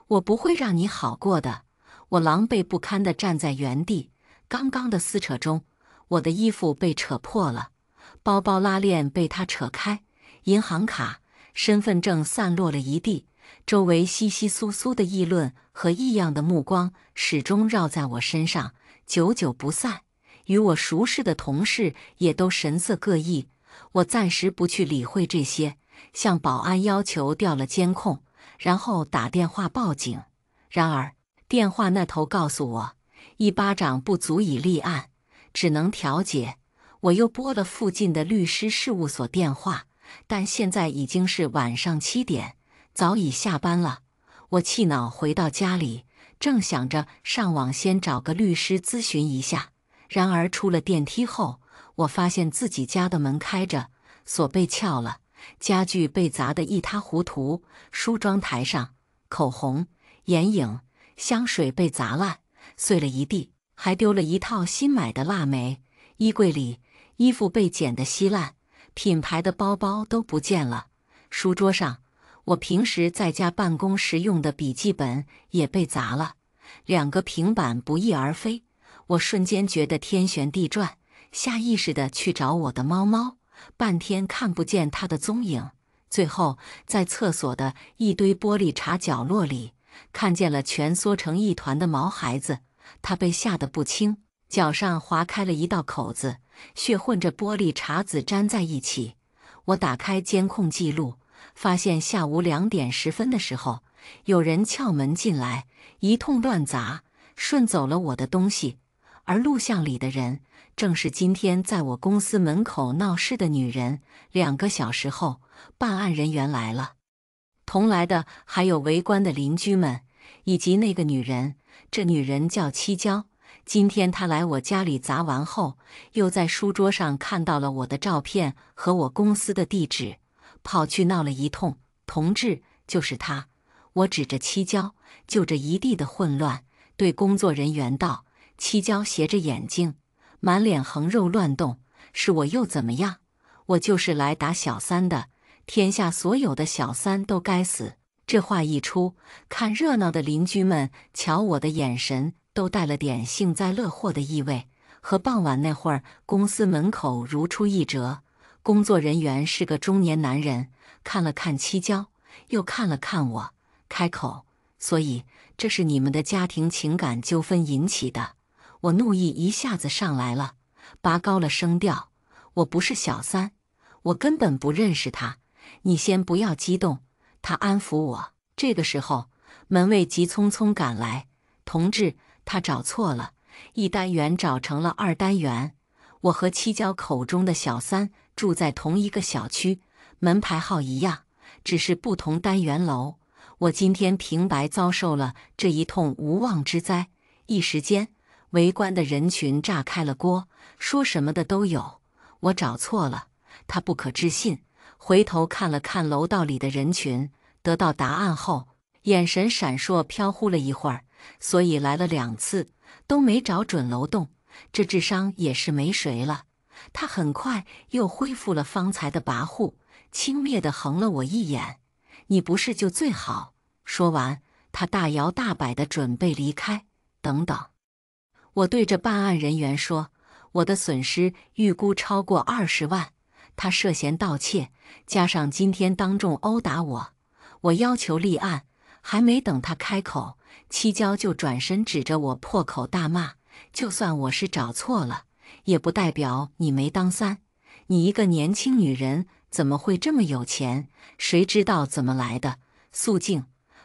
我不会让你好过的！”我狼狈不堪地站在原地。刚刚的撕扯中，我的衣服被扯破了，包包拉链被他扯开，银行卡、身份证散落了一地。周围窸窸窣窣的议论和异样的目光始终绕在我身上，久久不散。与我熟识的同事也都神色各异。我暂时不去理会这些，向保安要求调了监控，然后打电话报警。然而，电话那头告诉我，一巴掌不足以立案，只能调解。我又拨了附近的律师事务所电话，但现在已经是晚上7点，早已下班了。我气恼回到家里，正想着上网先找个律师咨询一下。然而出了电梯后，我发现自己家的门开着，锁被撬了，家具被砸得一塌糊涂，梳妆台上口红、眼影、香水被砸烂，碎了一地，还丢了一套新买的腊梅。衣柜里衣服被剪得稀烂，品牌的包包都不见了。书桌上，我平时在家办公时用的笔记本也被砸了，2个平板不翼而飞。我瞬间觉得天旋地转，下意识地去找我的猫猫，半天看不见它的踪影。最后，在厕所的一堆玻璃碴角落里，看见了蜷缩成一团的毛孩子。它被吓得不轻，脚上划开了一道口子，血混着玻璃碴子粘在一起。我打开监控记录，发现下午2点10分的时候，有人撬门进来，一通乱砸，顺走了我的东西。而录像里的人，正是今天在我公司门口闹事的女人。2个小时后，办案人员来了，同来的还有围观的邻居们，以及那个女人。这女人叫七娇。今天她来我家里砸完后，又在书桌上看到了我的照片和我公司的地址，跑去闹了一通。同志，就是她。我指着七娇，就这一地的混乱，对工作人员道。七娇斜着眼睛，满脸横肉乱动：“是我又怎么样？我就是来打小三的，天下所有的小三都该死。”这话一出，看热闹的邻居们瞧我的眼神都带了点幸灾乐祸的意味，和傍晚那会儿公司门口如出一辙。工作人员是个中年男人，看了看七娇，又看了看我，开口：“所以这是你们的家庭情感纠纷引起的？”我怒意一下子上来了，拔高了声调：“我不是小三，我根本不认识他。你先不要激动。”他安抚我。这个时候，门卫急匆匆赶来：“同志，他找错了，1单元找成了2单元。我和七娇口中的小三住在同一个小区，门牌号一样，只是不同单元楼。我今天平白遭受了这一通无妄之灾。”一时间，围观的人群炸开了锅，说什么的都有。我找错了，他不可置信，回头看了看楼道里的人群，得到答案后，眼神闪烁飘忽了一会儿。所以来了2次，都没找准楼栋，这智商也是没谁了。他很快又恢复了方才的跋扈，轻蔑地横了我一眼：“你不是就最好。”说完，他大摇大摆地准备离开。等等，我对着办案人员说：“我的损失预估超过20万。”他涉嫌盗窃，加上今天当众殴打我，我要求立案。还没等他开口，七娇就转身指着我破口大骂：“就算我是找错了，也不代表你没当三。你一个年轻女人怎么会这么有钱？谁知道怎么来的？肃静！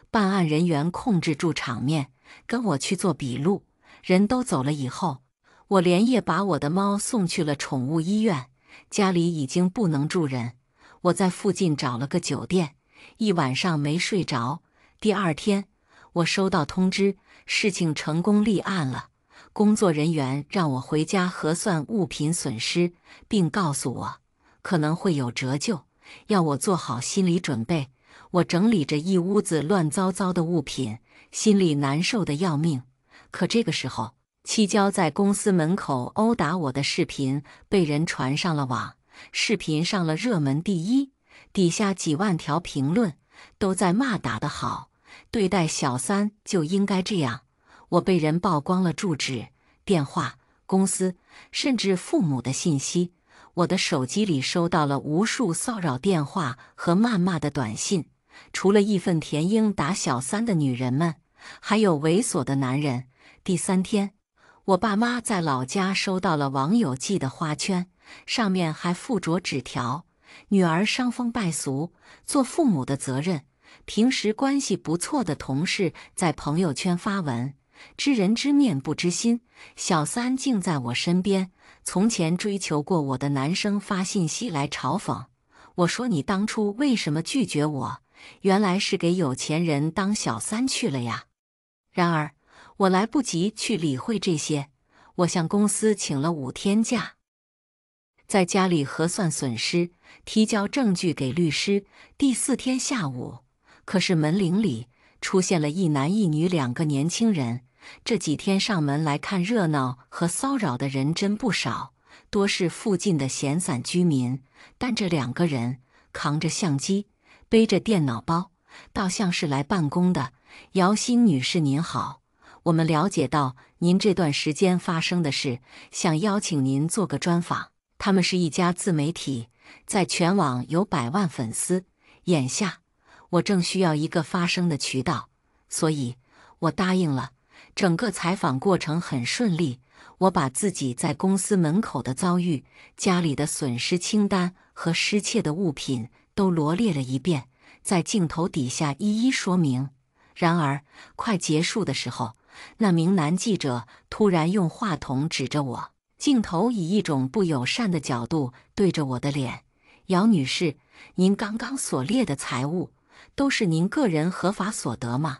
办案人员控制住场面，跟我去做笔录。人都走了以后，我连夜把我的猫送去了宠物医院。家里已经不能住人，我在附近找了个酒店，一晚上没睡着。第二天，我收到通知，事情成功立案了。工作人员让我回家核算物品损失，并告诉我可能会有折旧，要我做好心理准备。我整理着一屋子乱糟糟的物品，心里难受得要命。可这个时候，七娇在公司门口殴打我的视频被人传上了网，视频上了热门第一，底下几万条评论都在骂打得好，对待小三就应该这样。我被人曝光了住址、电话、公司，甚至父母的信息。我的手机里收到了无数骚扰电话和谩骂的短信，除了义愤填膺打小三的女人们，还有猥琐的男人。第三天，我爸妈在老家收到了网友寄的花圈，上面还附着纸条：女儿伤风败俗，做父母的责任。平时关系不错的同事在朋友圈发文，知人知面不知心，小三竟在我身边。从前追求过我的男生发信息来嘲讽我，说你当初为什么拒绝我？原来是给有钱人当小三去了呀。然而我来不及去理会这些，我向公司请了5天假，在家里核算损失，提交证据给律师。第4天下午，可是门铃里出现了一男一女2个年轻人。这几天上门来看热闹和骚扰的人真不少，多是附近的闲散居民。但这2个人扛着相机，背着电脑包，倒像是来办公的。姚鑫女士您好，我们了解到您这段时间发生的事，想邀请您做个专访。他们是一家自媒体，在全网有100万粉丝。眼下我正需要一个发声的渠道，所以我答应了。整个采访过程很顺利，我把自己在公司门口的遭遇、家里的损失清单和失窃的物品都罗列了一遍，在镜头底下一一说明。然而快结束的时候，那名男记者突然用话筒指着我，镜头以一种不友善的角度对着我的脸：姚女士，您刚刚所列的财物都是您个人合法所得吗？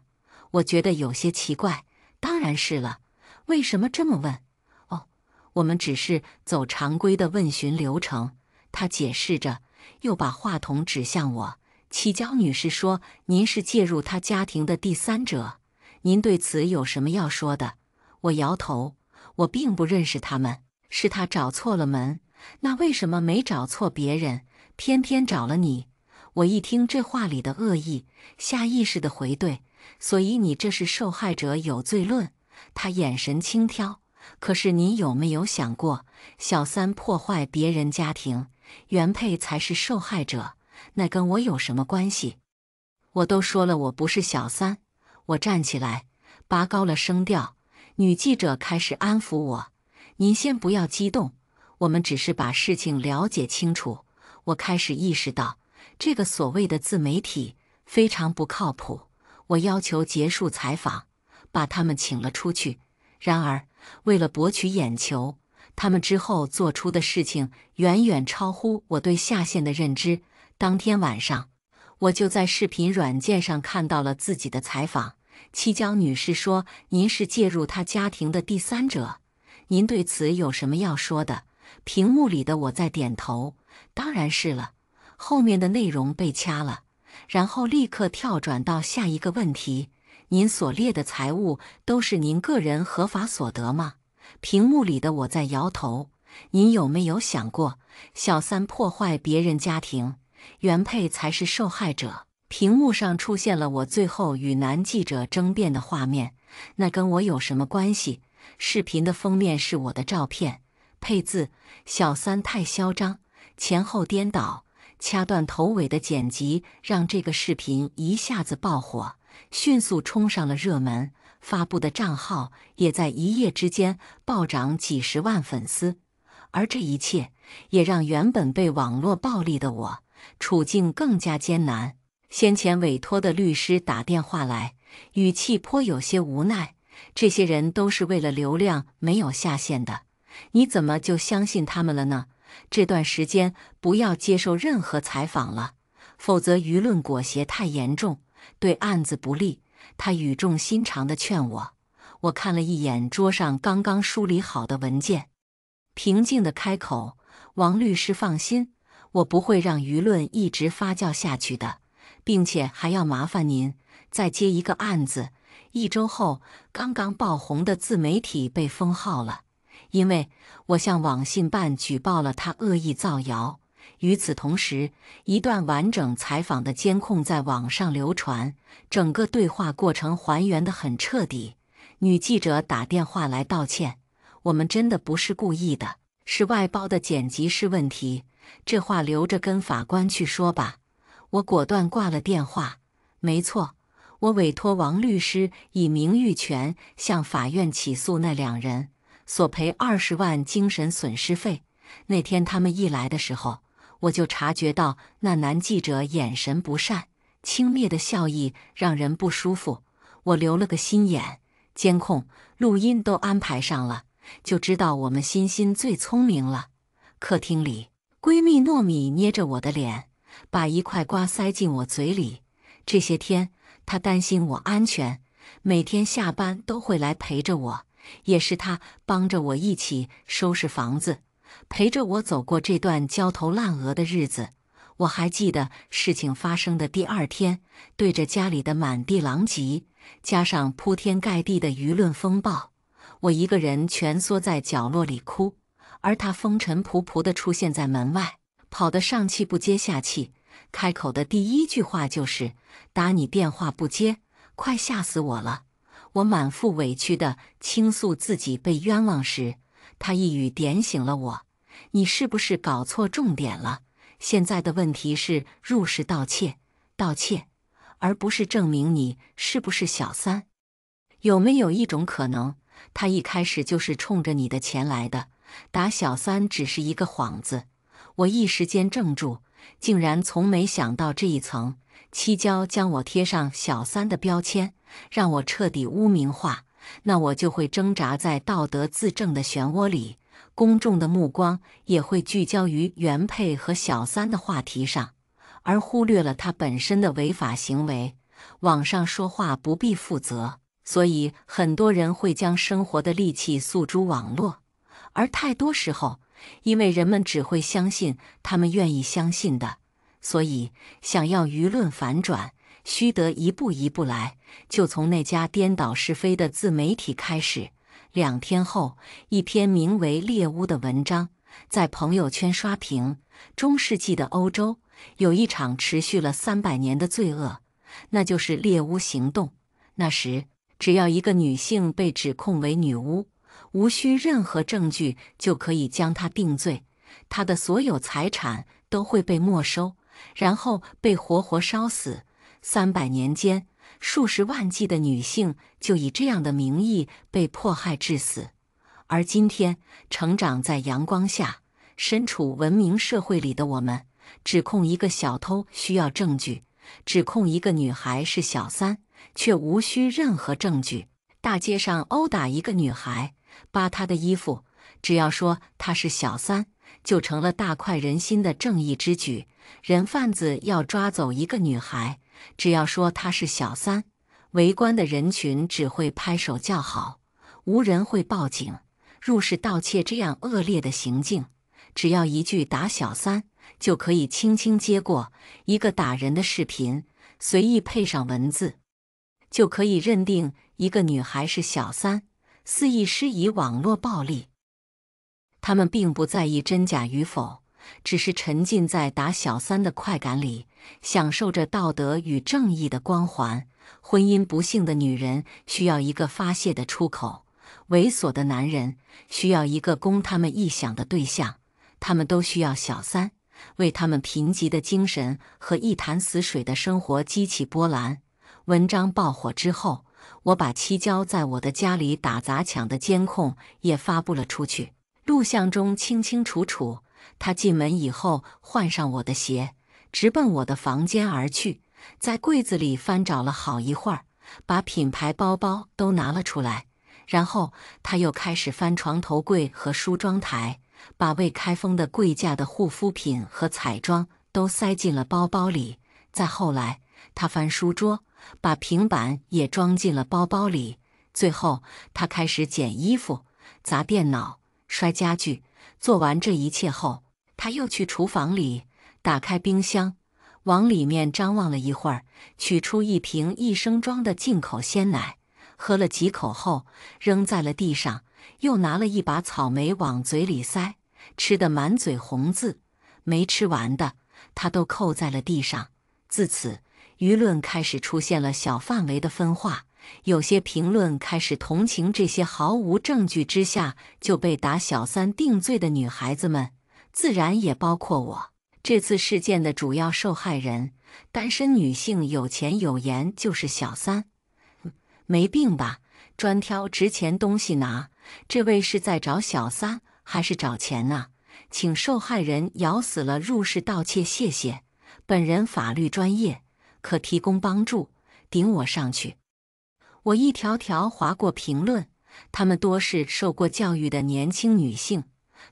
我觉得有些奇怪。当然是了，为什么这么问？哦，我们只是走常规的问询流程。他解释着，又把话筒指向我。七娇女士说，您是介入她家庭的第三者，您对此有什么要说的？我摇头，我并不认识他们，是他找错了门。那为什么没找错别人，偏偏找了你？我一听这话里的恶意，下意识地回怼：所以你这是受害者有罪论。他眼神轻佻，可是你有没有想过，小三破坏别人家庭，原配才是受害者，那跟我有什么关系？我都说了我不是小三。我站起来，拔高了声调。女记者开始安抚我：您先不要激动，我们只是把事情了解清楚。我开始意识到，这个所谓的自媒体非常不靠谱。我要求结束采访，把他们请了出去。然而，为了博取眼球，他们之后做出的事情远远超乎我对下线的认知。当天晚上，我就在视频软件上看到了自己的采访。七娇女士说，您是介入她家庭的第三者，您对此有什么要说的？屏幕里的我在点头，当然是了。后面的内容被掐了，然后立刻跳转到下一个问题：您所列的财物都是您个人合法所得吗？屏幕里的我在摇头。您有没有想过，小三破坏别人家庭，原配才是受害者？屏幕上出现了我最后与男记者争辩的画面，那跟我有什么关系？视频的封面是我的照片，配字：小三太嚣张，前后颠倒。掐断头尾的剪辑让这个视频一下子爆火，迅速冲上了热门，发布的账号也在一夜之间暴涨几10万粉丝。而这一切也让原本被网络暴力的我处境更加艰难。先前委托的律师打电话来，语气颇有些无奈：“这些人都是为了流量没有下线的，你怎么就相信他们了呢？这段时间不要接受任何采访了，否则舆论裹挟太严重，对案子不利。”他语重心长地劝我。我看了一眼桌上刚刚梳理好的文件，平静地开口：“王律师放心，我不会让舆论一直发酵下去的，并且还要麻烦您再接一个案子。1周后，刚刚爆红的自媒体被封号了，因为我向网信办举报了他恶意造谣。与此同时，一段完整采访的监控在网上流传，整个对话过程还原得很彻底。女记者打电话来道歉，我们真的不是故意的，是外包的剪辑师问题，这话留着跟法官去说吧。”我果断挂了电话。没错，我委托王律师以名誉权向法院起诉那2人，索赔20万精神损失费。那天他们一来的时候，我就察觉到那男记者眼神不善，轻蔑的笑意让人不舒服。我留了个心眼，监控、录音都安排上了，就知道我们欣欣最聪明了。客厅里，闺蜜糯米捏着我的脸，把一块瓜塞进我嘴里。这些天，她担心我安全，每天下班都会来陪着我，也是她帮着我一起收拾房子，陪着我走过这段焦头烂额的日子。我还记得事情发生的第2天，对着家里的满地狼藉，加上铺天盖地的舆论风暴，我一个人蜷缩在角落里哭，而他风尘仆仆地出现在门外，跑得上气不接下气，开口的第一句话就是：“打你电话不接，快吓死我了。”我满腹委屈地倾诉自己被冤枉时，他一语点醒了我：“你是不是搞错重点了？现在的问题是入室盗窃，而不是证明你是不是小三。有没有一种可能，他一开始就是冲着你的钱来的，打小三只是一个幌子？”我一时间怔住，竟然从没想到这一层。七椒将我贴上小三的标签，让我彻底污名化，那我就会挣扎在道德自证的漩涡里，公众的目光也会聚焦于原配和小三的话题上，而忽略了他本身的违法行为。网上说话不必负责，所以很多人会将生活的戾气诉诸网络，而太多时候，因为人们只会相信他们愿意相信的，所以想要舆论反转，须得一步一步来，就从那家颠倒是非的自媒体开始。2天后，一篇名为《猎巫》的文章在朋友圈刷屏。中世纪的欧洲有一场持续了300年的罪恶，那就是猎巫行动。那时，只要一个女性被指控为女巫，无需任何证据就可以将她定罪，她的所有财产都会被没收，然后被活活烧死。300年间，数十万计的女性就以这样的名义被迫害致死。而今天，成长在阳光下，身处文明社会里的我们，指控一个小偷需要证据，指控一个女孩是小三，却无需任何证据。大街上殴打一个女孩，扒她的衣服，只要说她是小三，就成了大快人心的正义之举。人贩子要抓走一个女孩，只要说她是小三，围观的人群只会拍手叫好，无人会报警。入室盗窃这样恶劣的行径，只要一句打小三，就可以轻轻接过。一个打人的视频，随意配上文字，就可以认定一个女孩是小三，肆意施以网络暴力。他们并不在意真假与否，只是沉浸在打小三的快感里，享受着道德与正义的光环。婚姻不幸的女人需要一个发泄的出口，猥琐的男人需要一个供他们臆想的对象，他们都需要小三，为他们贫瘠的精神和一潭死水的生活激起波澜。文章爆火之后，我把七椒在我的家里打砸抢的监控也发布了出去。录录像中清清楚楚，他进门以后换上我的鞋，直奔我的房间而去，在柜子里翻找了好一会儿，把品牌包包都拿了出来。然后他又开始翻床头柜和梳妆台，把未开封的柜架的护肤品和彩妆都塞进了包包里。再后来，他翻书桌，把平板也装进了包包里。最后，他开始捡衣服、砸电脑、摔家具。做完这一切后，他又去厨房里打开冰箱，往里面张望了一会儿，取出一瓶益生装的进口鲜奶。喝了几口后，扔在了地上，又拿了一把草莓往嘴里塞，吃得满嘴红字，没吃完的他都扣在了地上。自此，舆论开始出现了小范围的分化，有些评论开始同情这些毫无证据之下就被打小三定罪的女孩子们，自然也包括我。这次事件的主要受害人，单身女性有钱有颜就是小三。没病吧？专挑值钱东西拿，这位是在找小三还是找钱呢？请受害人咬死了入室盗窃，谢谢。本人法律专业，可提供帮助，顶我上去。我一条条划过评论，她们多是受过教育的年轻女性，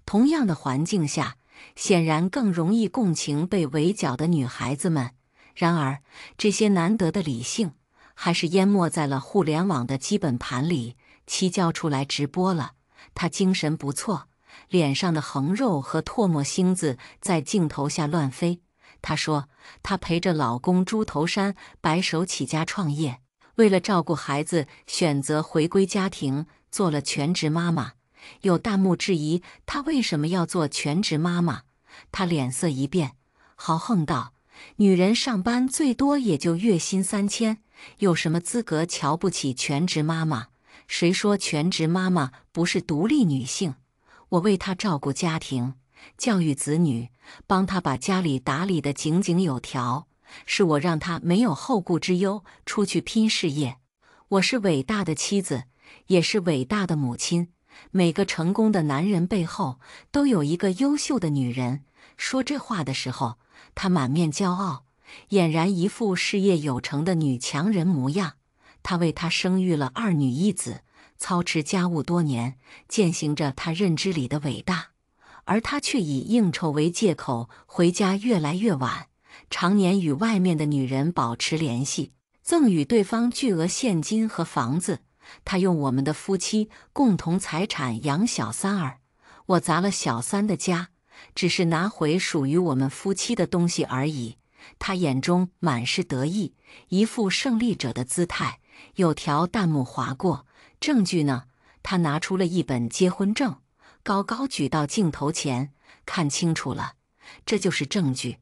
同样的环境下，显然更容易共情被围剿的女孩子们。然而，这些难得的理性，还是淹没在了互联网的基本盘里。七交出来直播了，她精神不错，脸上的横肉和唾沫星子在镜头下乱飞。她说，她陪着老公猪头山白手起家创业，为了照顾孩子，选择回归家庭，做了全职妈妈。有弹幕质疑她为什么要做全职妈妈，她脸色一变，豪横道：女人上班最多也就月薪3000，有什么资格瞧不起全职妈妈？谁说全职妈妈不是独立女性？我为她照顾家庭，教育子女，帮她把家里打理得井井有条，是我让她没有后顾之忧，出去拼事业。我是伟大的妻子，也是伟大的母亲。每个成功的男人背后都有一个优秀的女人。说这话的时候，她满面骄傲，俨然一副事业有成的女强人模样。她为他生育了2女1子，操持家务多年，践行着她认知里的伟大。而她却以应酬为借口，回家越来越晚，常年与外面的女人保持联系，赠与对方巨额现金和房子。她用我们的夫妻共同财产养小三儿，我砸了小三的家，只是拿回属于我们夫妻的东西而已。他眼中满是得意，一副胜利者的姿态。有条弹幕划过：证据呢？他拿出了一本结婚证，高高举到镜头前，看清楚了，这就是证据。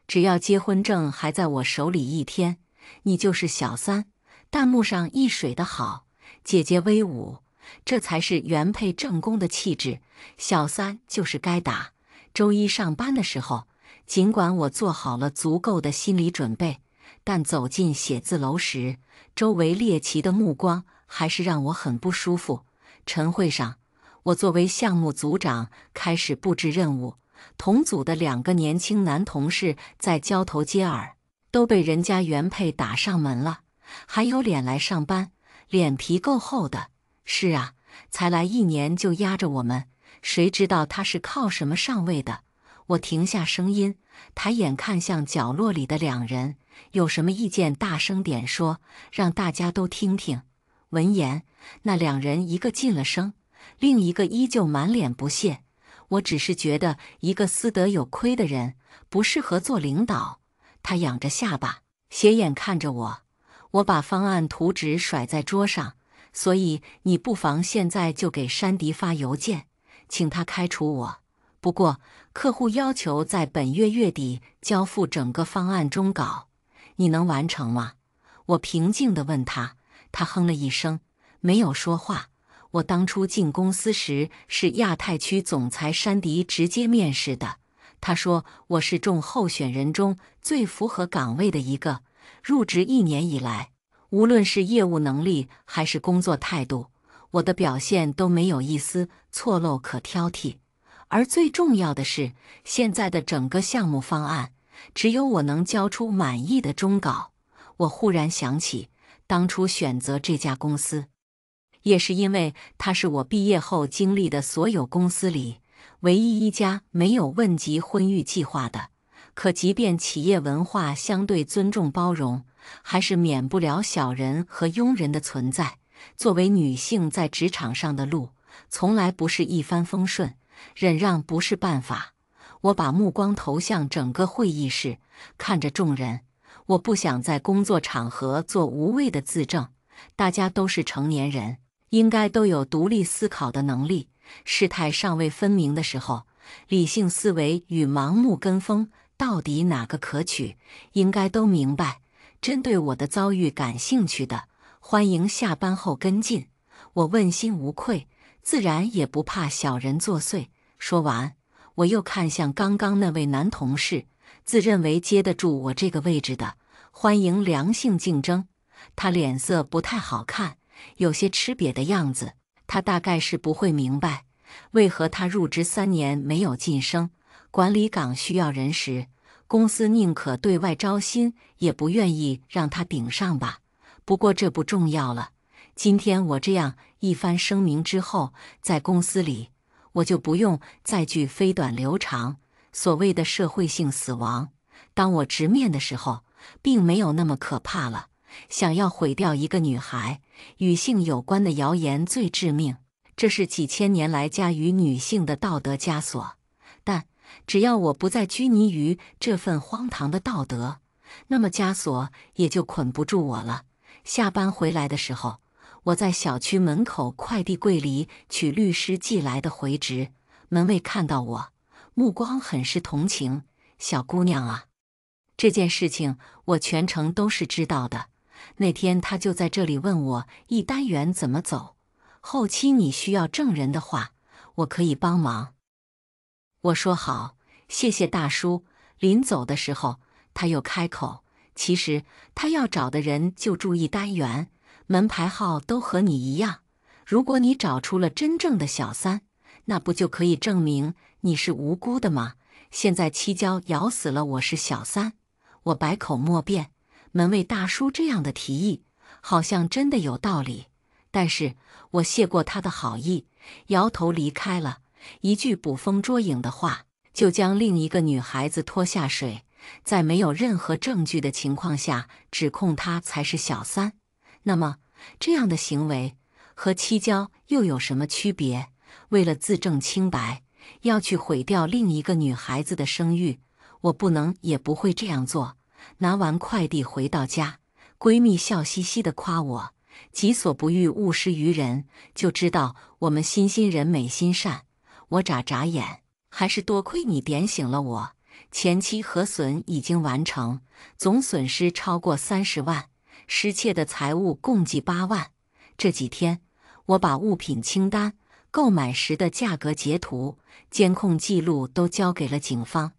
只要结婚证还在我手里1天，你就是小三。弹幕上一水的好，姐姐威武，这才是原配正宫的气质。小三就是该打。周一上班的时候，尽管我做好了足够的心理准备，但走进写字楼时，周围猎奇的目光还是让我很不舒服。晨会上，我作为项目组长开始布置任务，同组的2个年轻男同事在交头接耳，都被人家原配打上门了，还有脸来上班，脸皮够厚的。是啊，才来1年就压着我们，谁知道他是靠什么上位的？我停下声音，抬眼看向角落里的2人，有什么意见大声点说，让大家都听听。闻言，那2人一个噤了声，另一个依旧满脸不屑。我只是觉得一个私德有亏的人不适合做领导。他仰着下巴，斜眼看着我。我把方案图纸甩在桌上，所以你不妨现在就给山迪发邮件，请他开除我。不过，客户要求在本月月底交付整个方案终稿，你能完成吗？我平静地问他，他哼了一声，没有说话。我当初进公司时是亚太区总裁山迪直接面试的，他说我是众候选人中最符合岗位的一个。入职1年以来，无论是业务能力还是工作态度，我的表现都没有一丝错漏可挑剔。而最重要的是，现在的整个项目方案，只有我能交出满意的终稿。我忽然想起，当初选择这家公司，也是因为它是我毕业后经历的所有公司里唯一一家没有问及婚育计划的。可即便企业文化相对尊重包容，还是免不了小人和庸人的存在。作为女性在职场上的路，从来不是一帆风顺，忍让不是办法。我把目光投向整个会议室，看着众人。我不想在工作场合做无谓的自证，大家都是成年人，应该都有独立思考的能力。事态尚未分明的时候，理性思维与盲目跟风，到底哪个可取，应该都明白。针对我的遭遇感兴趣的，欢迎下班后跟进。我问心无愧，自然也不怕小人作祟。说完，我又看向刚刚那位男同事，自认为接得住我这个位置的，欢迎良性竞争。他脸色不太好看，有些吃瘪的样子。他大概是不会明白，为何他入职3年没有晋升，管理岗需要人时，公司宁可对外招薪，也不愿意让他顶上吧。不过这不重要了。今天我这样一番声明之后，在公司里，我就不用再句飞短流长。所谓的社会性死亡，当我直面的时候，并没有那么可怕了。想要毁掉一个女孩，与性有关的谣言最致命，这是几千年来加于女性的道德枷锁。但只要我不再拘泥于这份荒唐的道德，那么枷锁也就捆不住我了。下班回来的时候，我在小区门口快递柜里取律师寄来的回执。门卫看到我，目光很是同情。小姑娘啊，这件事情我全程都是知道的。那天他就在这里问我一单元怎么走，后期你需要证人的话，我可以帮忙。我说好，谢谢大叔。临走的时候，他又开口，其实他要找的人就住一单元，门牌号都和你一样。如果你找出了真正的小三，那不就可以证明你是无辜的吗？现在七娇咬死了我是小三，我百口莫辩。门卫大叔这样的提议，好像真的有道理，但是我谢过他的好意，摇头离开了。一句捕风捉影的话，就将另一个女孩子拖下水，在没有任何证据的情况下指控她才是小三。那么，这样的行为和七娇又有什么区别？为了自证清白，要去毁掉另一个女孩子的声誉，我不能也不会这样做。拿完快递回到家，闺蜜笑嘻嘻地夸我，己所不欲，勿施于人，就知道我们新人美心善。我眨眨眼，还是多亏你点醒了我。前期核损已经完成，总损失超过30万，失窃的财物共计8万。这几天，我把物品清单、购买时的价格截图、监控记录都交给了警方，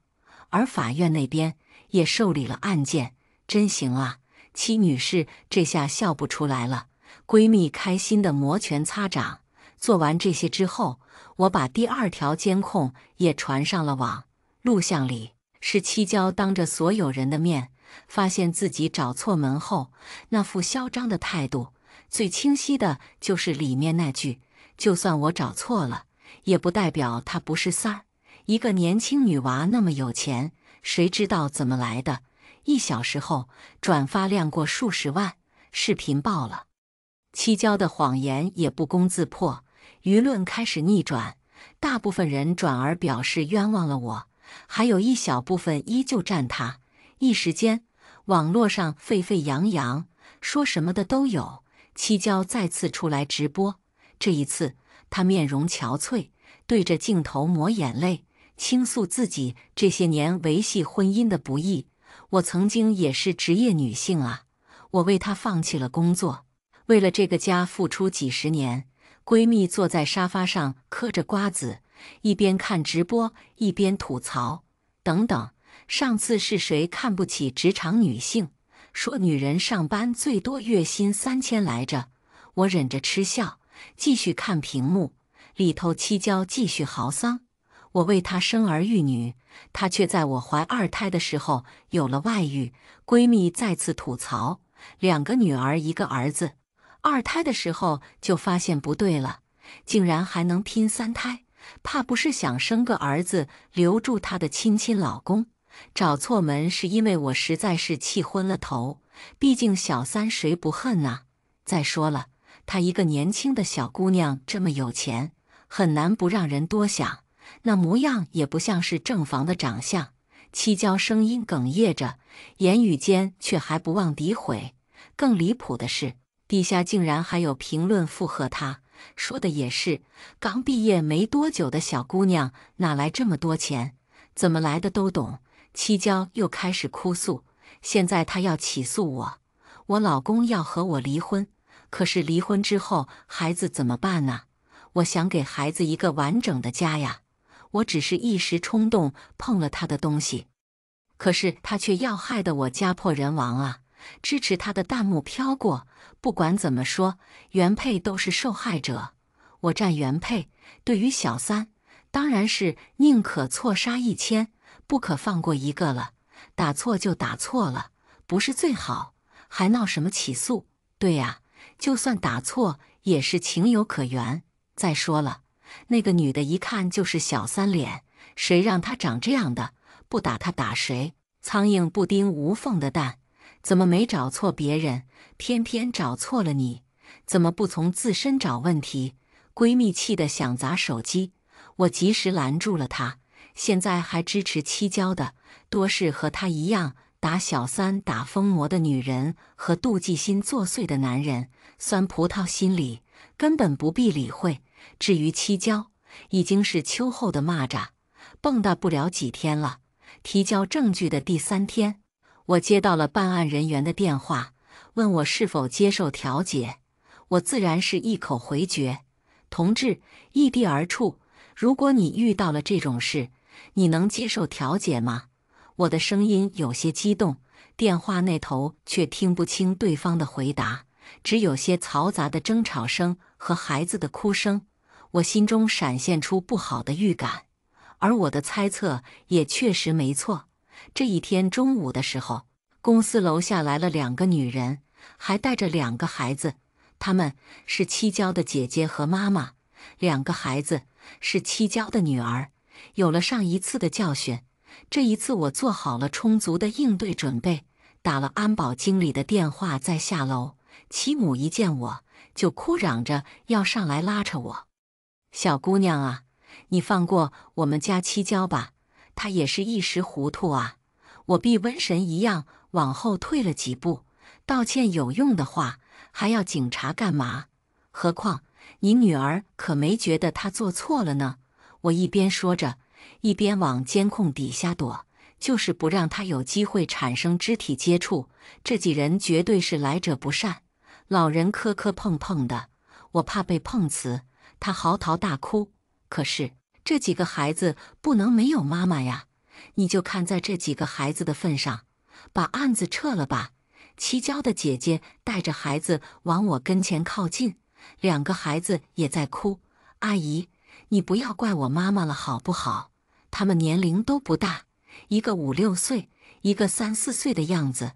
而法院那边也受理了案件。真行啊，戚女士这下笑不出来了。闺蜜开心的摩拳擦掌。做完这些之后，我把第2条监控也传上了网。录像里是七娇当着所有人的面，发现自己找错门后那副嚣张的态度。最清晰的就是里面那句：就算我找错了，也不代表她不是三儿。一个年轻女娃那么有钱，谁知道怎么来的？1小时后，转发量过数十万，视频爆了。七娇的谎言也不攻自破，舆论开始逆转，大部分人转而表示冤枉了我，还有一小部分依旧站她。一时间，网络上沸沸扬扬，说什么的都有。七娇再次出来直播，这一次她面容憔悴，对着镜头抹眼泪，倾诉自己这些年维系婚姻的不易。我曾经也是职业女性啊，我为她放弃了工作，为了这个家付出几十年。闺蜜坐在沙发上嗑着瓜子，一边看直播一边吐槽。等等，上次是谁看不起职场女性，说女人上班最多月薪3000来着？我忍着嗤笑，继续看屏幕，里头七娇继续嚎丧。我为她生儿育女，她却在我怀二胎的时候有了外遇。闺蜜再次吐槽，2个女儿1个儿子，二胎的时候就发现不对了，竟然还能拼3胎，怕不是想生个儿子留住她的亲老公。找错门是因为我实在是气昏了头，毕竟小三谁不恨呐？再说了，她一个年轻的小姑娘这么有钱，很难不让人多想。那模样也不像是正房的长相。七娇声音哽咽着，言语间却还不忘诋毁。更离谱的是，底下竟然还有评论附和她，说的也是，刚毕业没多久的小姑娘哪来这么多钱，怎么来的都懂。七娇又开始哭诉，现在她要起诉我，我老公要和我离婚，可是离婚之后孩子怎么办呢？我想给孩子一个完整的家呀，我只是一时冲动碰了他的东西，可是他却要害得我家破人亡啊！支持他的弹幕飘过，不管怎么说，原配都是受害者，我站原配。对于小三，当然是宁可错杀1000，不可放过一个了。打错就打错了，不是最好，还闹什么起诉？对呀，就算打错也是情有可原。再说了，那个女的一看就是小三脸，谁让她长这样的？不打她打谁？苍蝇不叮无缝的蛋，怎么没找错别人，偏偏找错了你？怎么不从自身找问题？闺蜜气得想砸手机，我及时拦住了她。现在还支持七娇的，多是和她一样打小三打疯魔的女人和妒忌心作祟的男人，酸葡萄心理，根本不必理会。至于七娇，已经是秋后的蚂蚱，蹦跶不了几天了。提交证据的第3天，我接到了办案人员的电话，问我是否接受调解。我自然是一口回绝。同志，异地而处，如果你遇到了这种事，你能接受调解吗？我的声音有些激动，电话那头却听不清对方的回答，只有些嘈杂的争吵声和孩子的哭声。我心中闪现出不好的预感，而我的猜测也确实没错。这一天中午的时候，公司楼下来了2个女人，还带着2个孩子，她们是七娇的姐姐和妈妈，2个孩子是七娇的女儿。有了上一次的教训，这一次我做好了充足的应对准备，打了安保经理的电话再下楼。其母一见我就哭嚷着要上来拉扯我。小姑娘啊，你放过我们家七娇吧，她也是一时糊涂啊。我避瘟神一样往后退了几步，道歉有用的话，还要警察干嘛？何况你女儿可没觉得她做错了呢。我一边说着，一边往监控底下躲，就是不让她有机会产生肢体接触。这几人绝对是来者不善，老人磕磕碰碰的，我怕被碰瓷。她嚎啕大哭，可是这几个孩子不能没有妈妈呀！你就看在这几个孩子的份上，把案子撤了吧。七娇的姐姐带着孩子往我跟前靠近，2个孩子也在哭。阿姨，你不要怪我妈妈了好不好？他们年龄都不大，一个5、6岁，一个3、4岁的样子。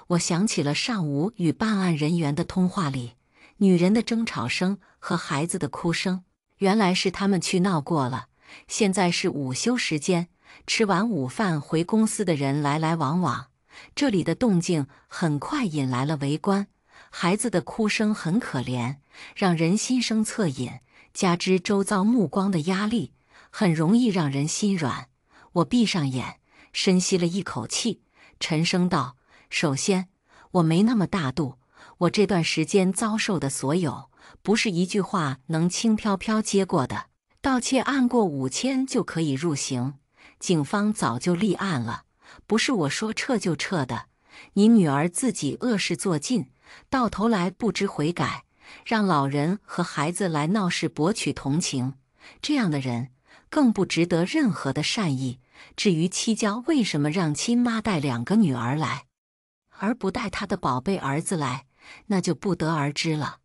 我想起了上午与办案人员的通话里，女人的争吵声和孩子的哭声，原来是他们去闹过了。现在是午休时间，吃完午饭回公司的人来来往往，这里的动静很快引来了围观。孩子的哭声很可怜，让人心生恻隐，加之周遭目光的压力，很容易让人心软。我闭上眼，深吸了一口气，沉声道：首先，我没那么大度，我这段时间遭受的所有，不是一句话能轻飘飘接过的。盗窃案过5000就可以入刑，警方早就立案了，不是我说撤就撤的。你女儿自己恶事做尽，到头来不知悔改，让老人和孩子来闹事博取同情，这样的人更不值得任何的善意。至于七娇为什么让亲妈带2个女儿来，而不带她的宝贝儿子来，那就不得而知了。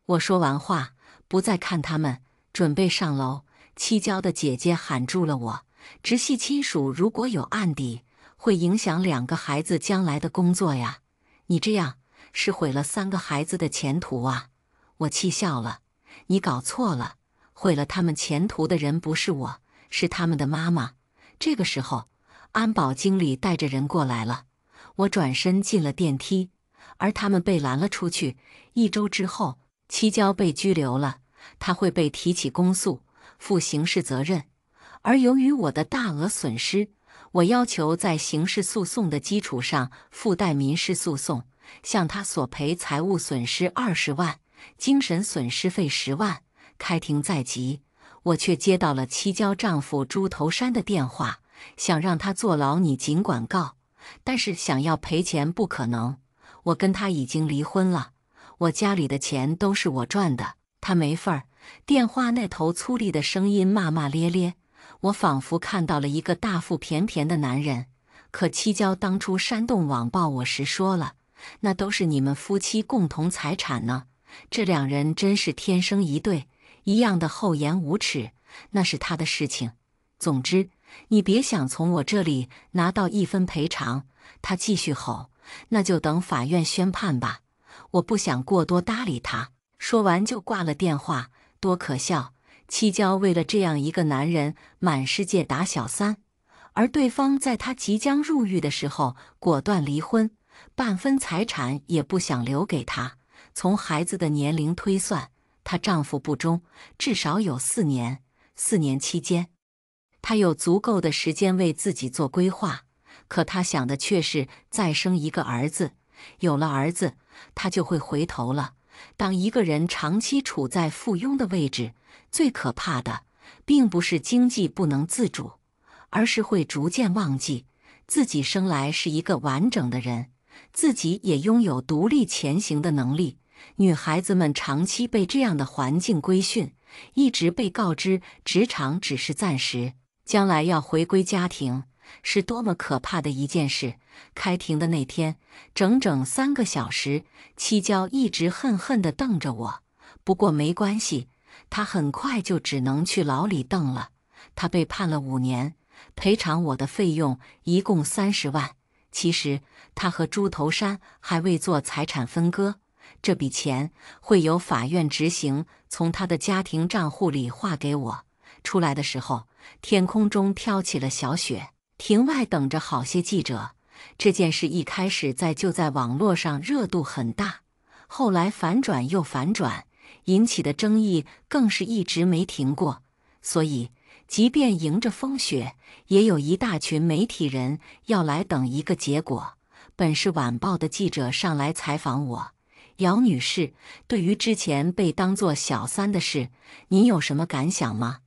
我说完话，不再看他们，准备上楼。七娇的姐姐喊住了我：直系亲属如果有案底，会影响2个孩子将来的工作呀。你这样是毁了3个孩子的前途啊！我气笑了：你搞错了，毁了他们前途的人不是我，是他们的妈妈。这个时候，安保经理带着人过来了。我转身进了电梯，而他们被拦了出去。1周之后，七娇被拘留了，她会被提起公诉，负刑事责任。而由于我的大额损失，我要求在刑事诉讼的基础上附带民事诉讼，向她索赔财务损失20万，精神损失费10万。开庭在即，我却接到了七娇丈夫猪头山的电话，想让他坐牢，你尽管告，但是想要赔钱不可能。我跟他已经离婚了，我家里的钱都是我赚的，他没份儿。电话那头粗粝的声音骂骂咧咧，我仿佛看到了一个大腹便便的男人。可七娇当初煽动网暴我时说了，那都是你们夫妻共同财产呢。这2人真是天生一对，一样的厚颜无耻，那是他的事情。总之，你别想从我这里拿到1分赔偿。他继续吼：那就等法院宣判吧。我不想过多搭理他，说完就挂了电话。多可笑！七娇为了这样一个男人，满世界打小三，而对方在她即将入狱的时候果断离婚，半分财产也不想留给她。从孩子的年龄推算，她丈夫不忠，至少有4年。4年期间，她有足够的时间为自己做规划，可她想的却是再生一个儿子。有了儿子，她就会回头了。当一个人长期处在附庸的位置，最可怕的并不是经济不能自主，而是会逐渐忘记自己生来是一个完整的人，自己也拥有独立前行的能力。女孩子们长期被这样的环境规训，一直被告知职场只是暂时，将来要回归家庭，是多么可怕的一件事。开庭的那天，整整3个小时，七娇一直恨恨地瞪着我。不过没关系，她很快就只能去牢里瞪了。她被判了5年，赔偿我的费用一共30万。其实她和猪头山还未做财产分割，这笔钱会由法院执行，从她的家庭账户里划给我。出来的时候，天空中飘起了小雪，庭外等着好些记者。这件事一开始就在网络上热度很大，后来反转又反转，引起的争议更是一直没停过。所以，即便迎着风雪，也有一大群媒体人要来等一个结果。本市晚报的记者上来采访我：姚女士，对于之前被当作小三的事，您有什么感想吗？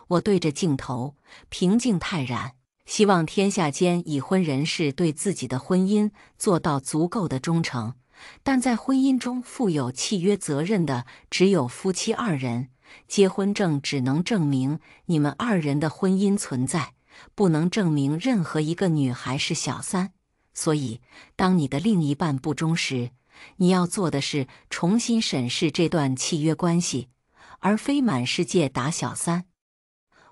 我对着镜头，平静泰然。希望天下间已婚人士对自己的婚姻做到足够的忠诚，但在婚姻中负有契约责任的只有夫妻2人，结婚证只能证明你们2人的婚姻存在，不能证明任何一个女孩是小三。所以，当你的另一半不忠时，你要做的是重新审视这段契约关系，而非满世界打小三。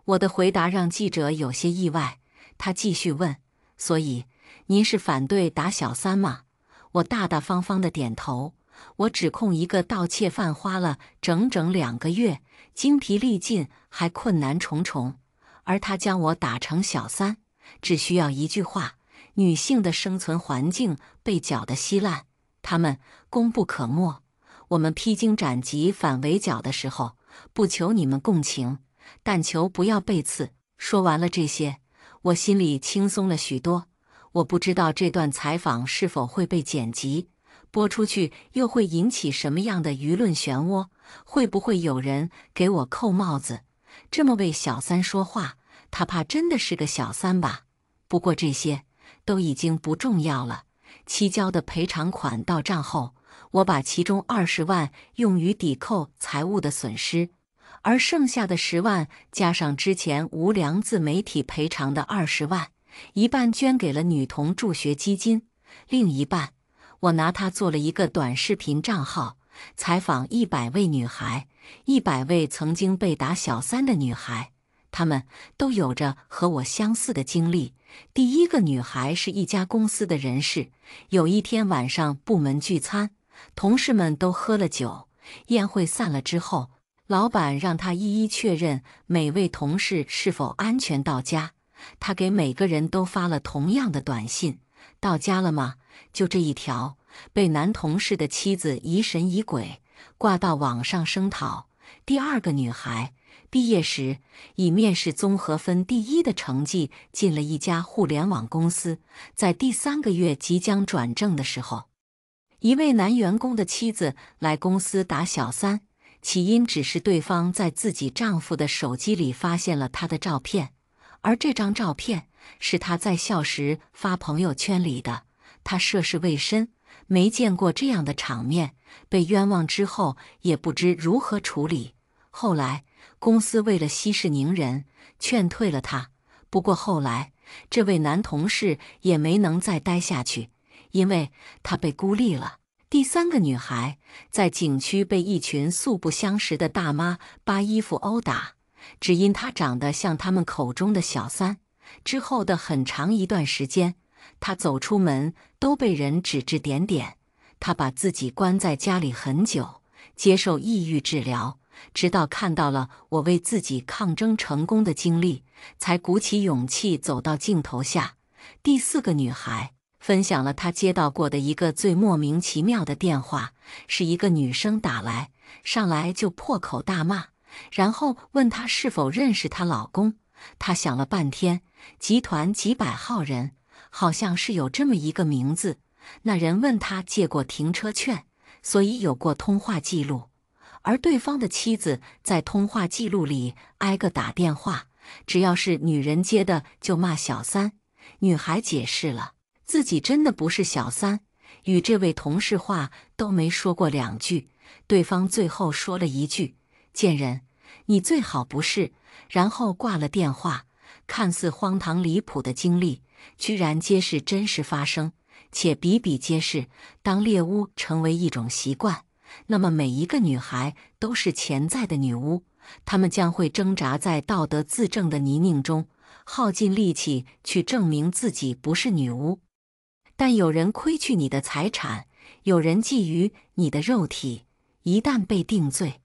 我的回答让记者有些意外。他继续问：所以您是反对打小三吗？我大大方方的点头。我指控一个盗窃犯花了整整2个月，精疲力尽，还困难重重，而他将我打成小三，只需要一句话：女性的生存环境被搅得稀烂，她们功不可没。我们披荆斩棘反围剿的时候，不求你们共情，但求不要背刺。说完了这些，我心里轻松了许多。我不知道这段采访是否会被剪辑，播出去又会引起什么样的舆论漩涡？会不会有人给我扣帽子？这么为小三说话，他怕真的是个小三吧？不过这些都已经不重要了。七娇的赔偿款到账后，我把其中20万用于抵扣财务的损失，而剩下的10万加上之前无良自媒体赔偿的20万，一半捐给了女童助学基金，另一半我拿它做了一个短视频账号，采访100位女孩，100位曾经被打小三的女孩，她们都有着和我相似的经历。第一个女孩是一家公司的人事，有一天晚上部门聚餐，同事们都喝了酒，宴会散了之后，老板让她一一确认每位同事是否安全到家。她给每个人都发了同样的短信：到家了吗？就这一条，被男同事的妻子疑神疑鬼，挂到网上声讨。第二个女孩毕业时以面试综合分第1的成绩进了一家互联网公司，在第3个月即将转正的时候，一位男员工的妻子来公司打小三，起因只是对方在自己丈夫的手机里发现了她的照片，而这张照片是她在校时发朋友圈里的。她涉世未深，没见过这样的场面，被冤枉之后也不知如何处理。后来公司为了息事宁人，劝退了她。不过后来这位男同事也没能再待下去，因为他被孤立了。第3个女孩在景区被一群素不相识的大妈扒衣服殴打，只因她长得像他们口中的小三。之后的很长一段时间，她走出门都被人指指点点。她把自己关在家里很久，接受抑郁治疗，直到看到了我为自己抗争成功的经历，才鼓起勇气走到镜头下。第4个女孩分享了她接到过的一个最莫名其妙的电话，是一个女生打来，上来就破口大骂，然后问她是否认识她老公。她想了半天，集团几百号人，好像是有这么一个名字。那人问她借过停车券，所以有过通话记录，而对方的妻子在通话记录里挨个打电话，只要是女人接的就骂小三。女孩解释了，自己真的不是小三，与这位同事话都没说过2句，对方最后说了一句：贱人，你最好不是，然后挂了电话。看似荒唐离谱的经历，居然皆是真实发生，且比比皆是。当猎巫成为一种习惯，那么每一个女孩都是潜在的女巫，她们将会挣扎在道德自证的泥泞中，耗尽力气去证明自己不是女巫。但有人窥去你的财产，有人觊觎你的肉体，一旦被定罪，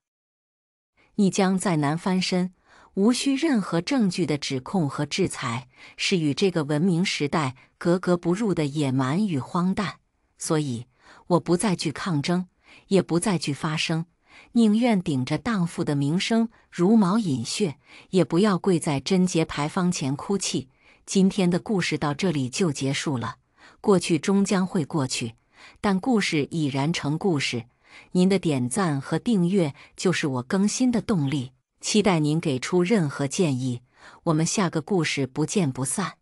你将再难翻身，无需任何证据的指控和制裁，是与这个文明时代格格不入的野蛮与荒诞。所以，我不再去抗争，也不再去发声，宁愿顶着荡妇的名声茹毛饮血，也不要跪在贞节牌坊前哭泣。今天的故事到这里就结束了，过去终将会过去，但故事已然成故事。您的点赞和订阅就是我更新的动力，期待您给出任何建议，我们下个故事不见不散。